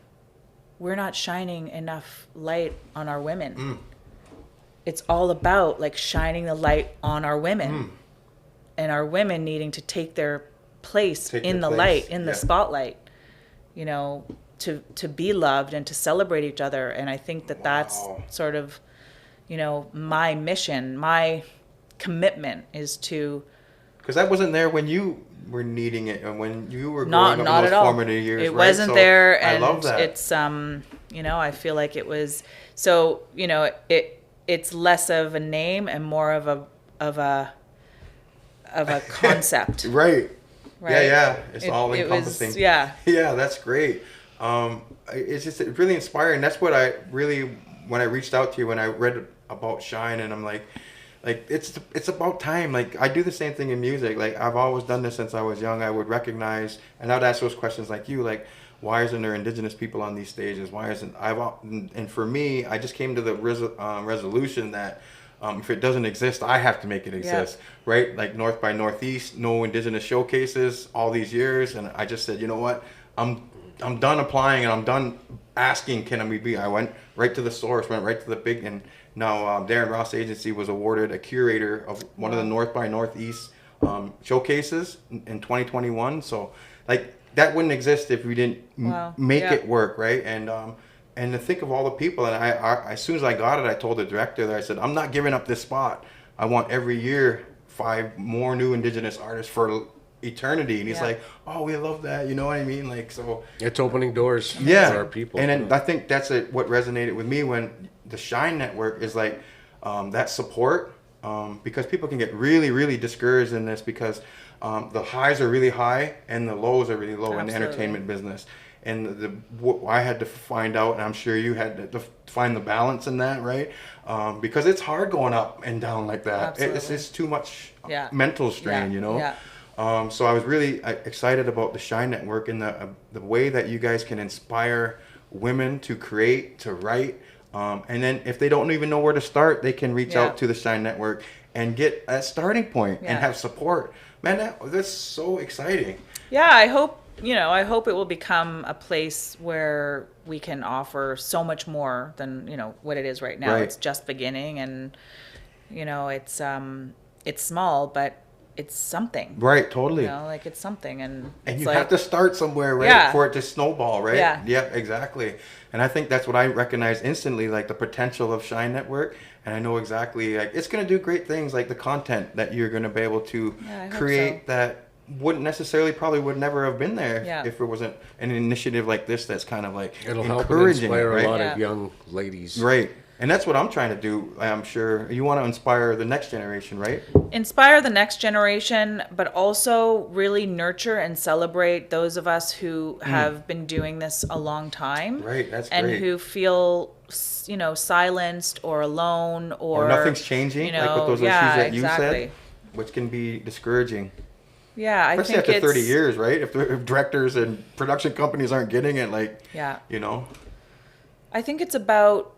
We're not shining enough light on our women. It's all about like shining the light on our women, and our women needing to take their place in the light, in the spotlight, to be loved and to celebrate each other. And I think that that's sort of, my mission, my commitment is to. Because that wasn't there when you were needing it, and when you were growing up in not those at all. formative years. It wasn't there, and I love that. it's I feel like it was, so, it's less of a name and more of a concept. Right. Right? Yeah. It's all encompassing. Yeah. Yeah, that's great. It's just really inspiring. That's what I really, when I reached out to you, when I read about Shine, and I'm like it's about time. Like, I do the same thing in music. Like, I've always done this since I was young. I would recognize, and I'd ask those questions like you, like, why isn't there Indigenous people on these stages? Why isn't and for me, I just came to the resolution that if it doesn't exist, I have to make it exist, right? Like North by Northeast, no Indigenous showcases all these years, and I just said, you know what, I'm done applying and I'm done asking, can we be? I went right to the source, went right to the big, and now Darren Ross Agency was awarded a curator of one of the North by Northeast showcases in 2021. So, like, that wouldn't exist if we didn't make it work, right? And to think of all the people, and I as soon as I got it, I told the director that I said, I'm not giving up this spot. I want every year 5 more new Indigenous artists for eternity. And he's like, oh, we love that, you know what I mean? Like, so it's opening doors for our people. And then I think that's what resonated with me when the Shine Network is like that support, because people can get really, really discouraged in this, because the highs are really high and the lows are really low in the entertainment business. And I had to find out, and I'm sure you had to find the balance in that, right? Because it's hard going up and down like that. It's too much mental strain, you know? Yeah. So I was really excited about the Shine Network and the way that you guys can inspire women to create, to write. And then if they don't even know where to start, they can reach out to the Shine Network and get a starting point and have support. Man, that's so exciting. Yeah, I hope it will become a place where we can offer so much more than, what it is right now. Right. It's just beginning, and, it's small, but it's something. Right, totally. It's something. And you have to start somewhere, right? For it to snowball, right? Yeah. Yep, exactly. And I think that's what I recognize instantly, like the potential of Shine Network. And I know exactly, like, it's going to do great things, like the content that you're going to be able to create that wouldn't necessarily, probably would never have been there if it wasn't an initiative like this that's kind of like it'll help encouraging, inspire right? a lot of young ladies. Right. And that's what I'm trying to do. I'm sure you want to inspire the next generation, right? Inspire the next generation, but also really nurture and celebrate those of us who have been doing this a long time. Right, that's and great. And who feel, silenced or alone or nothing's changing, like with those issues that you said, which can be discouraging. Yeah, I especially think after 30 years, right? If directors and production companies aren't getting it, like, I think it's about,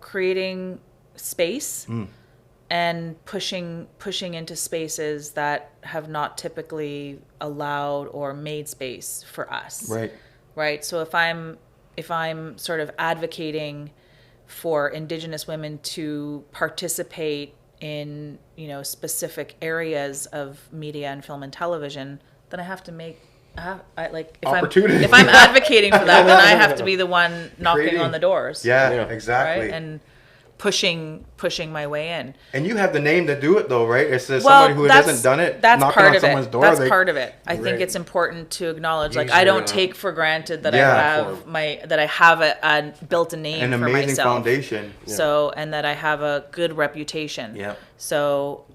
creating space and pushing into spaces that have not typically allowed or made space for us. Right. Right. So if I'm sort of advocating for Indigenous women to participate in, specific areas of media and film and television, then I have to make if I'm advocating for that, then I have to be the one knocking on the doors. Yeah, exactly. Right? And pushing my way in. And you have the name to do it, though, right? It's somebody who hasn't done it. That's knocking part on of someone's it. door. That's part of it. I think it's important to acknowledge. Like, I don't take for granted that I have a built a name an for amazing myself. Foundation. So, and that I have a good reputation. Yeah. So,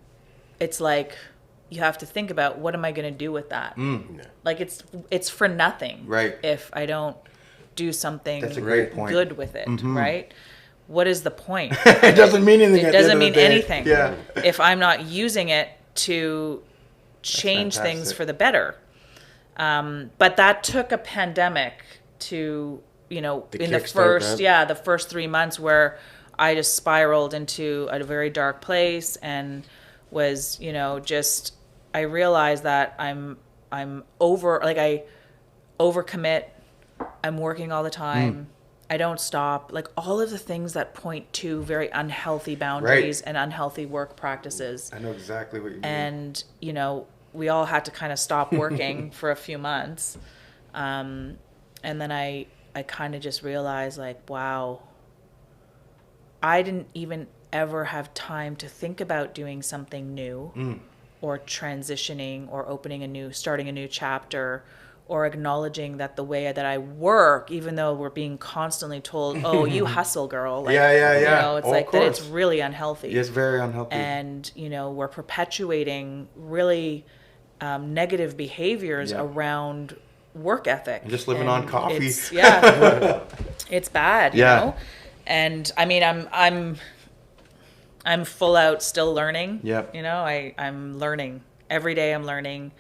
it's like, you have to think about, what am I going to do with that? Like, it's for nothing, right? If I don't do something That's a great point. Good with it, right? What is the point? It doesn't mean anything. It doesn't mean anything. Yeah. If I'm not using it to change things for the better. But that took a pandemic to, in the first 3 months where I just spiraled into a very dark place and was, I realized that I overcommit. I'm working all the time. I don't stop. Like, all of the things that point to very unhealthy boundaries and unhealthy work practices. I know exactly what you mean. And, we all had to kind of stop working for a few months. And then I kind of just realized, like, wow, I didn't even ever have time to think about doing something new or transitioning or starting a new chapter or acknowledging that the way that I work, even though we're being constantly told, "Oh, you hustle, girl." Like, yeah. You know, it's like that. It's really unhealthy. It's very unhealthy. And you know, we're perpetuating really negative behaviors around work ethic. And just living on coffee. It's it's bad. You know? And I mean, I'm full out still learning. Yep. You know, I'm learning every day. I'm learning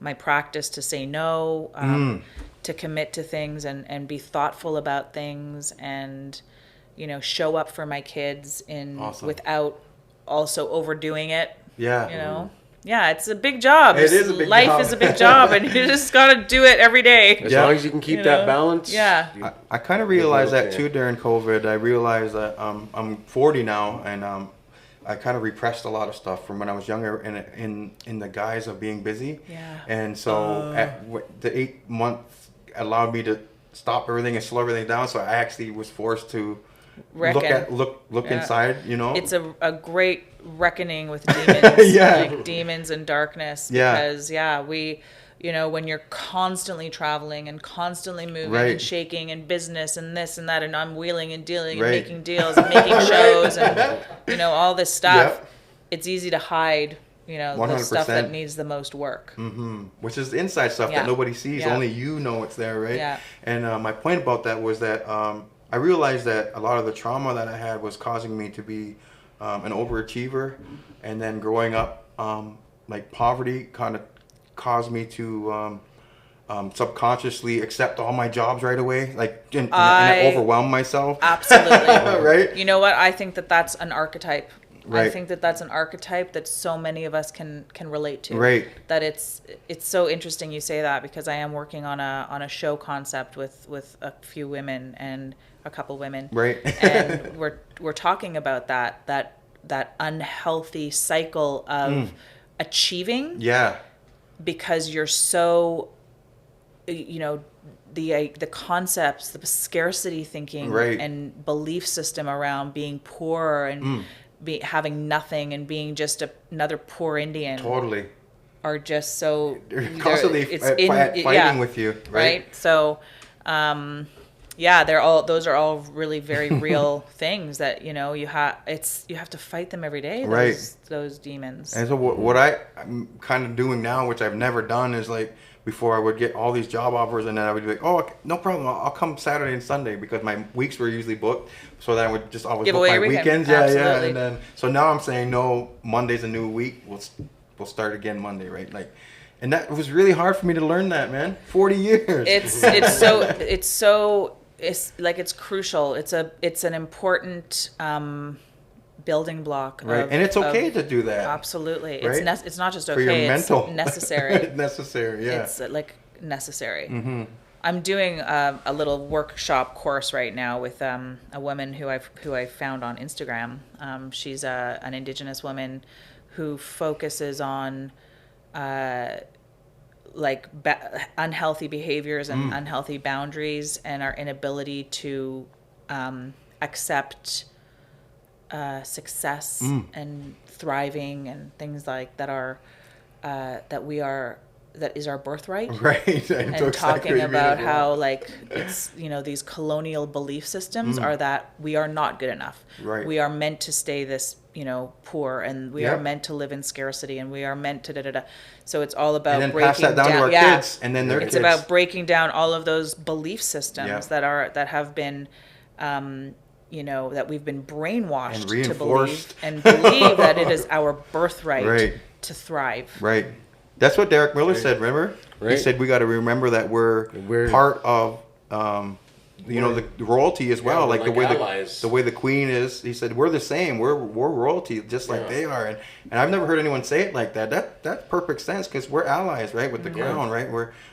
my practice to say no, to commit to things and be thoughtful about things, and, you know, show up for my kids without also overdoing it. Yeah. You know? Yeah, it's a big job. It is a big Life job. is a big job, and you just got to do it every day. As long as you can keep that balance. Yeah. I kind of realized that too during COVID. I realized that I'm 40 now, and I kind of repressed a lot of stuff from when I was younger in the guise of being busy. Yeah. And so the 8 months allowed me to stop everything and slow everything down. So I actually was forced to look inside, you know. It's a great reckoning with demons, like demons and darkness, because we, you know, when you're constantly traveling and constantly moving and shaking and business and this and that, and I'm wheeling and dealing and making deals and making shows and, you know, all this stuff, it's easy to hide, you know, 100%. The stuff that needs the most work. Which is the inside stuff that nobody sees. Only you know it's there, right? Yeah. And my point about that was that I realized that a lot of the trauma that I had was causing me to be an overachiever, and then growing up, like poverty kind of caused me to subconsciously accept all my jobs right away, like and overwhelm myself. Absolutely. Right? You know what? I think that that's an archetype. Right. I think that that's an archetype that so many of us can relate to. Right. That it's so interesting you say that, because I am working on a show concept with a few women and a couple women. Right. And we're talking about that unhealthy cycle of achieving. Yeah. Because you're so, you know, the concepts, the scarcity thinking and belief system around being poor and having nothing and being just another poor Indian. Totally. Are just so constantly fighting with you, right? So, those are all really very real things that, you know, you have to fight them every day. Those demons. And so what I'm kind of doing now, which I've never done, is like, before I would get all these job offers, and then I would be like, oh, okay, no problem, I'll come Saturday and Sunday, because my weeks were usually booked, so that I would just always book my weekends. Absolutely. And then so now I'm saying, no, Monday's a new week, we'll start again Monday, right? Like, and that was really hard for me to learn that, man. 40 years. It's crucial. It's an important building block. Right. And it's okay to do that. Absolutely. Right? It's not just okay. For your mental. It's necessary. Necessary, yeah. It's like necessary. I'm doing a little workshop course right now with a woman who I found on Instagram. She's an Indigenous woman who focuses on unhealthy behaviors and unhealthy boundaries, and our inability to accept success and thriving and things like that are that is our birthright. Right. And talking about how, like, it's, you know, these colonial belief systems are that we are not good enough. Right. We are meant to stay this, you know, poor, and we are meant to live in scarcity, and we are meant to da-da-da. So it's all about and then breaking pass that down to our kids, and then their kids. It's about breaking down all of those belief systems that have been you know, that we've been brainwashed to believe that it is our birthright to thrive. Right. That's what Derek Miller said, remember? He said we got to remember that we're part of, you know, the royalty as well. Like the way the queen is. He said we're the same. We're royalty just like they are. And I've never heard anyone say it like that. That's perfect sense, because we're allies, right, with the crown, right?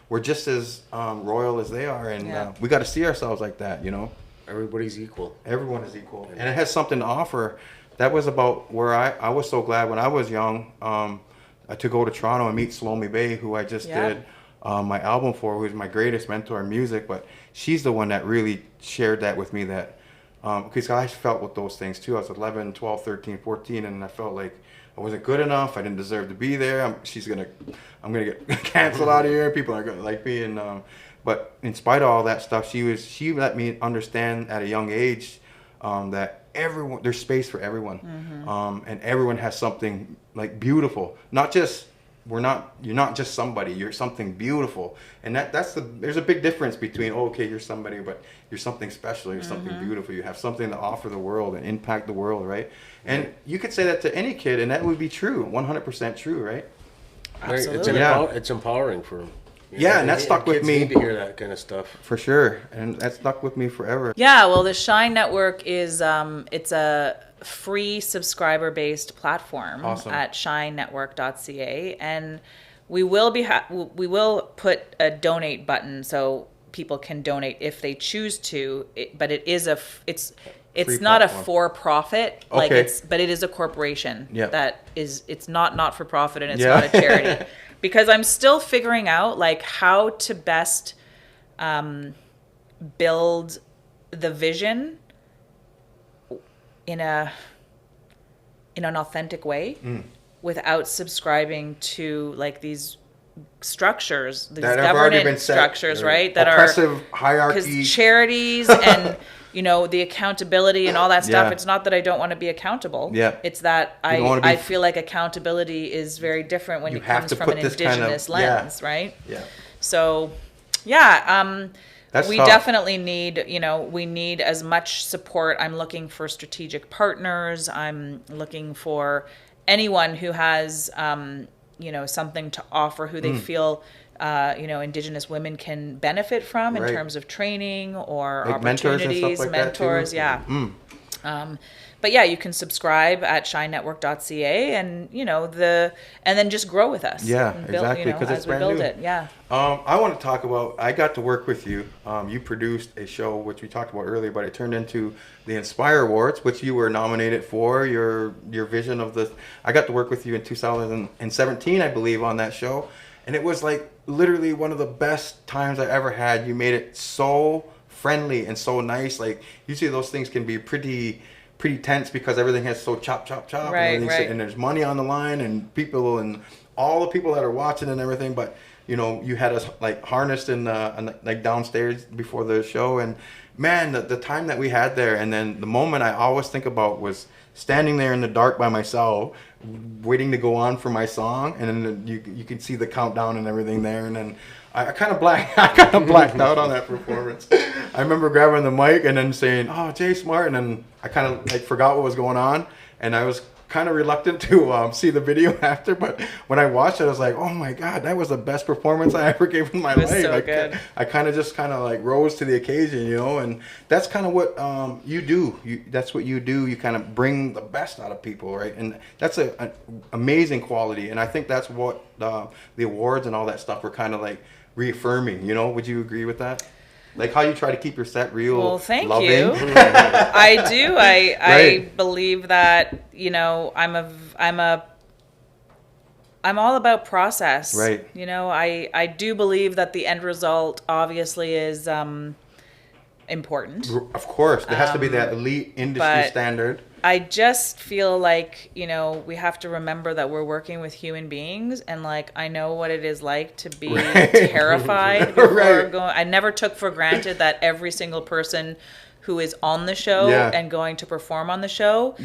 We're just as royal as they are, and we got to see ourselves like that, you know. Everybody's equal. Everyone is equal, and it has something to offer. That was about where I was so glad when I was young. To go to Toronto and meet Salome Bay, who I just did my album for, who's my greatest mentor in music, but she's the one that really shared that with me, that because I felt with those things too. I was 11, 12, 13, 14, and I felt like I wasn't good enough. I didn't deserve to be there. I'm gonna get canceled out of here. People aren't gonna like me. And but in spite of all that stuff, she let me understand at a young age that there's space for everyone, and everyone has something like beautiful. You're not just somebody. You're something beautiful, and there's a big difference between you're somebody, but you're something special. You're something beautiful. You have something to offer the world and impact the world, right? And you could say that to any kid, and that would be true, 100% true, right? Absolutely. It's empowering for them. And that stuck with me. Need to hear that kind of stuff for sure, and that stuck with me forever. Yeah, well, the Shine Network is it's a free subscriber-based platform at shinenetwork.ca, and we will put a donate button so people can donate if they choose to. But it is it's not a for-profit, but it is a corporation it's not for profit, and it's not a charity. Because I'm still figuring out like how to best build the vision in an authentic way without subscribing to like these structures, these governance structures, right? That oppressive hierarchy. Because charities and the accountability and all that stuff. It's not that I don't want to be accountable. It's that I feel like accountability is very different when it comes from an Indigenous lens, right? So, we definitely need, we need as much support. I'm looking for strategic partners. I'm looking for anyone who has, something to offer, who they feel Indigenous women can benefit from in terms of training or like opportunities, mentors. But you can subscribe at shinenetwork.ca and and then just grow with us. Exactly, because it's brand new. I want to talk about, I got to work with you. You produced a show which we talked about earlier, but it turned into the Inspire Awards, which you were nominated for. Your vision of I got to work with you in 2017, I believe, on that show. And it was like literally one of the best times I ever had. You made it so friendly and so nice. Like usually those things can be pretty tense because everything has so chop. Right. And there's money on the line and people and all the people that are watching and everything. But you had us like harnessed in like downstairs before the show. And man, the time that we had there, and then the moment I always think about was standing there in the dark by myself, waiting to go on for my song, and then you can see the countdown and everything there, and then I kind of blacked out on that performance. I remember grabbing the mic and then saying, "Oh, Jay Smart," and then I kind of like forgot what was going on, and I was kind of reluctant to see the video after, but when I watched it, I was like, "Oh my God, that was the best performance I ever gave in my life." So good. I kind of like rose to the occasion, and that's kind of what you do. That's what you do. You kind of bring the best out of people, right? And that's an amazing quality. And I think that's what the awards and all that stuff were kind of like reaffirming. Would you agree with that? Like how you try to keep your set real. Well, thank loving. you. I do. I believe that I'm all about process. Right. I do believe that the end result obviously is important. Of course, there has to be that elite industry standard. I just feel like, we have to remember that we're working with human beings, and like I know what it is like to be terrified before going. I never took for granted that every single person who is on the show and going to perform on the show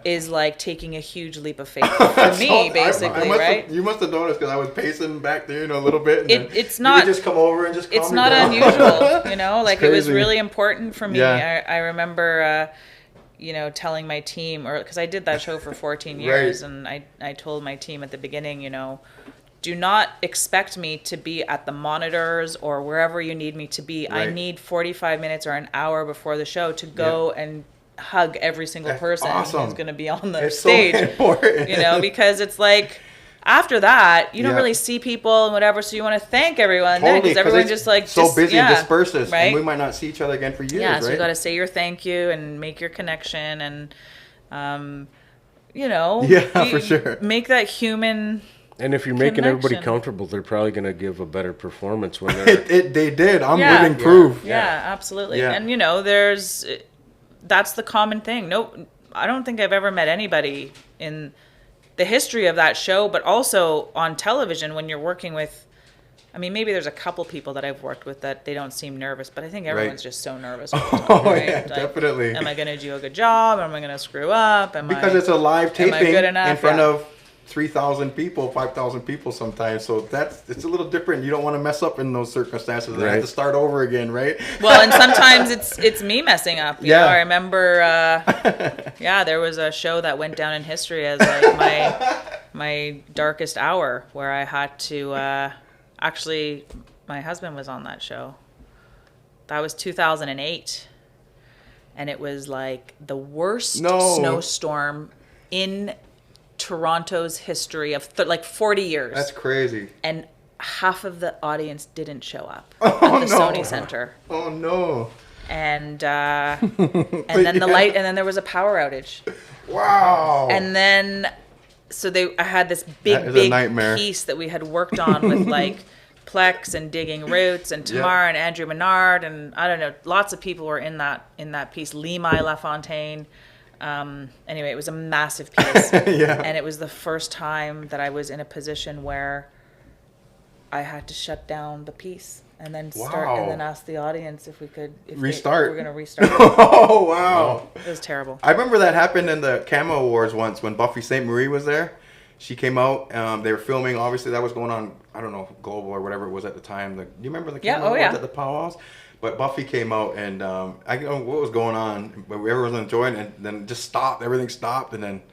is like taking a huge leap of faith for me, basically, right? You must have noticed because I was pacing back there, a little bit. And it's not just come over and just. It's not unusual, like it was really important for me. I remember. Telling my team, or because I did that show for 14 years, and I told my team at the beginning, do not expect me to be at the monitors or wherever you need me to be. I need 45 minutes or an hour before the show to go and hug every single person who's going to be on the stage. So important. Because it's like, after that, you don't really see people and whatever, so you want to thank everyone. Because everyone just like so busy and disperses, and we might not see each other again for years. So you got to say your thank you and make your connection, and for sure, make that human. And if you're making everybody comfortable, they're probably going to give a better performance when they're. They did. I'm living proof. Yeah, absolutely. And that's the common thing. No, I don't think I've ever met anybody in the history of that show, but also on television when you're working with, I mean, maybe there's a couple people that I've worked with that they don't seem nervous, but I think everyone's just so nervous all the time, right? Yeah, definitely. Am I going to do a good job? Am I going to screw up? Because it's a live taping in front yeah. of 3,000 people, 5,000 people sometimes. So it's a little different. You don't want to mess up in those circumstances. Right. I have to start over again, right? Well, and sometimes it's me messing up. You know, I remember, there was a show that went down in history as like my darkest hour where I had to, actually, my husband was on that show. That was 2008. And it was like the worst snowstorm in Toronto's history of like 40 years. That's crazy. And half of the audience didn't show up at the Sony Center. Oh no. And then the light, and then there was a power outage. Wow. And then I had this big piece that we had worked on with like Plex and Digging Roots and Tamar and Andrew Menard and I don't know, lots of people were in that piece. Lemai LaFontaine. Anyway, it was a massive piece. And it was the first time that I was in a position where I had to shut down the piece and then start and then ask the audience if we could restart. We're going to restart. Oh wow. It was terrible. I remember that happened in the Camo Awards once when Buffy St. Marie was there. She came out. They were filming. Obviously, that was going on. I don't know, Global or whatever it was at the time. Do you remember the Camo Awards at the powwows? But Buffy came out, and I don't know what was going on, but everyone was enjoying it, and then it just stopped. Everything stopped, and then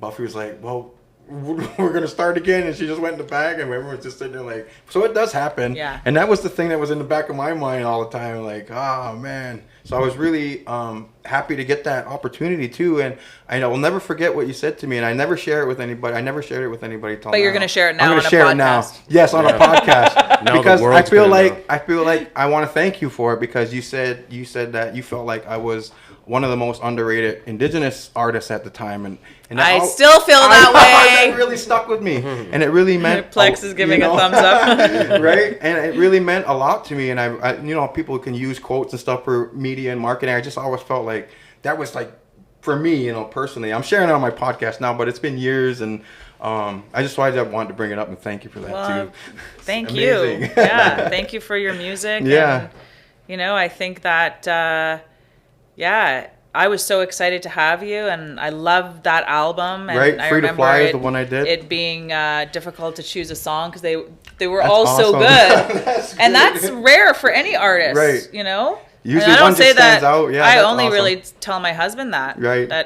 Buffy was like, well, we're going to start again, and she just went in the back, and everyone was just sitting there like, so it does happen. Yeah. And that was the thing that was in the back of my mind all the time, like, oh, man. So I was really happy to get that opportunity, too, and I will never forget what you said to me, and I never share it with anybody. I never shared it with anybody till now. But you're going to share it now I'm on going to share it now. Yes, on a podcast. Because I feel like I want to thank you for it because you said that you felt like I was one of the most underrated Indigenous artists at the time, and I still feel that way. That really stuck with me, and it really meant. Plex is giving a thumbs up, right? And it really meant a lot to me. And I people can use quotes and stuff for media and marketing. I just always felt like that was like for me, personally. I'm sharing it on my podcast now, but it's been years, and I wanted to bring it up and thank you for that too. Thank you. Yeah, thank you for your music. Yeah, and, I think that. I was so excited to have you, and I loved that album. And right, I Free to Fly is the one I did. It being difficult to choose a song because they were all so good, and that's rare for any artist, right? Usually, I don't say that. Yeah, I only really tell my husband that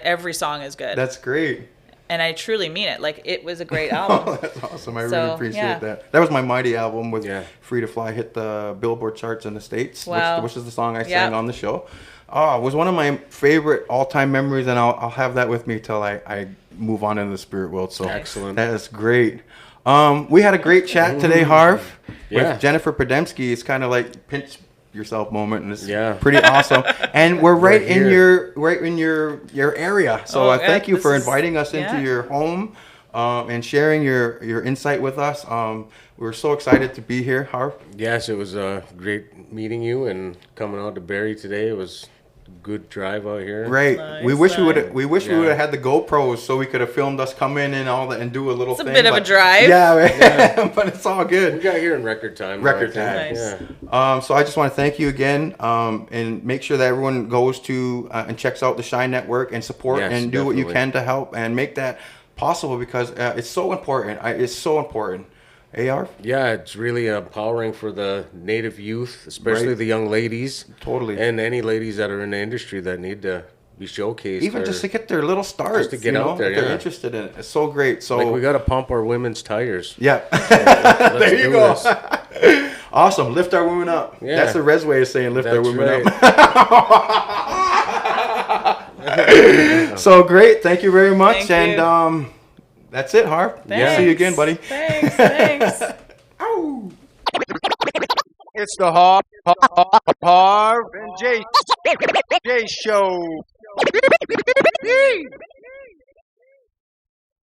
every song is good. That's great. And I truly mean it. Like, it was a great album. Oh, that's awesome. I really appreciate that. That was my Mighty album with Free to Fly. Hit the Billboard charts in the States, which is the song I sang on the show. Oh, it was one of my favorite all-time memories, and I'll have that with me till I move on into the spirit world. So excellent. That is great. We had a great chat today, Harv, with Jennifer Podemski. It's kind of like pinch yourself moment, and it's pretty awesome. And we're right in your area. So thank you for inviting us into your home and sharing your insight with us. We're so excited to be here, Harv. Yes, it was great meeting you and coming out to Barrie today. It was a good drive out here. Right. Nice, we wish we would have had the GoPros so we could have filmed us come in and all that and do a little thing. It's a bit of a drive. Yeah, but it's all good. We got here in record time. Nice. Yeah. So I just want to thank you again and make sure that everyone goes to and checks out the Shine Network and support and do what you can to help and make that possible because it's so important. It's so important. AR? Yeah, it's really empowering for the Native youth, especially the young ladies. Totally. And any ladies that are in the industry that need to be showcased. Even just to get their little start. Just to get out there, if they're interested in it. It's so great. So we got to pump our women's tires. Yeah. So there you go. Awesome. Lift our women up. Yeah. That's the res way of saying lift our women up. So great. Thank you very much. And that's it, Harv. Thanks. See you again, buddy. Thanks. Ow. It's the Harv N Jace Show.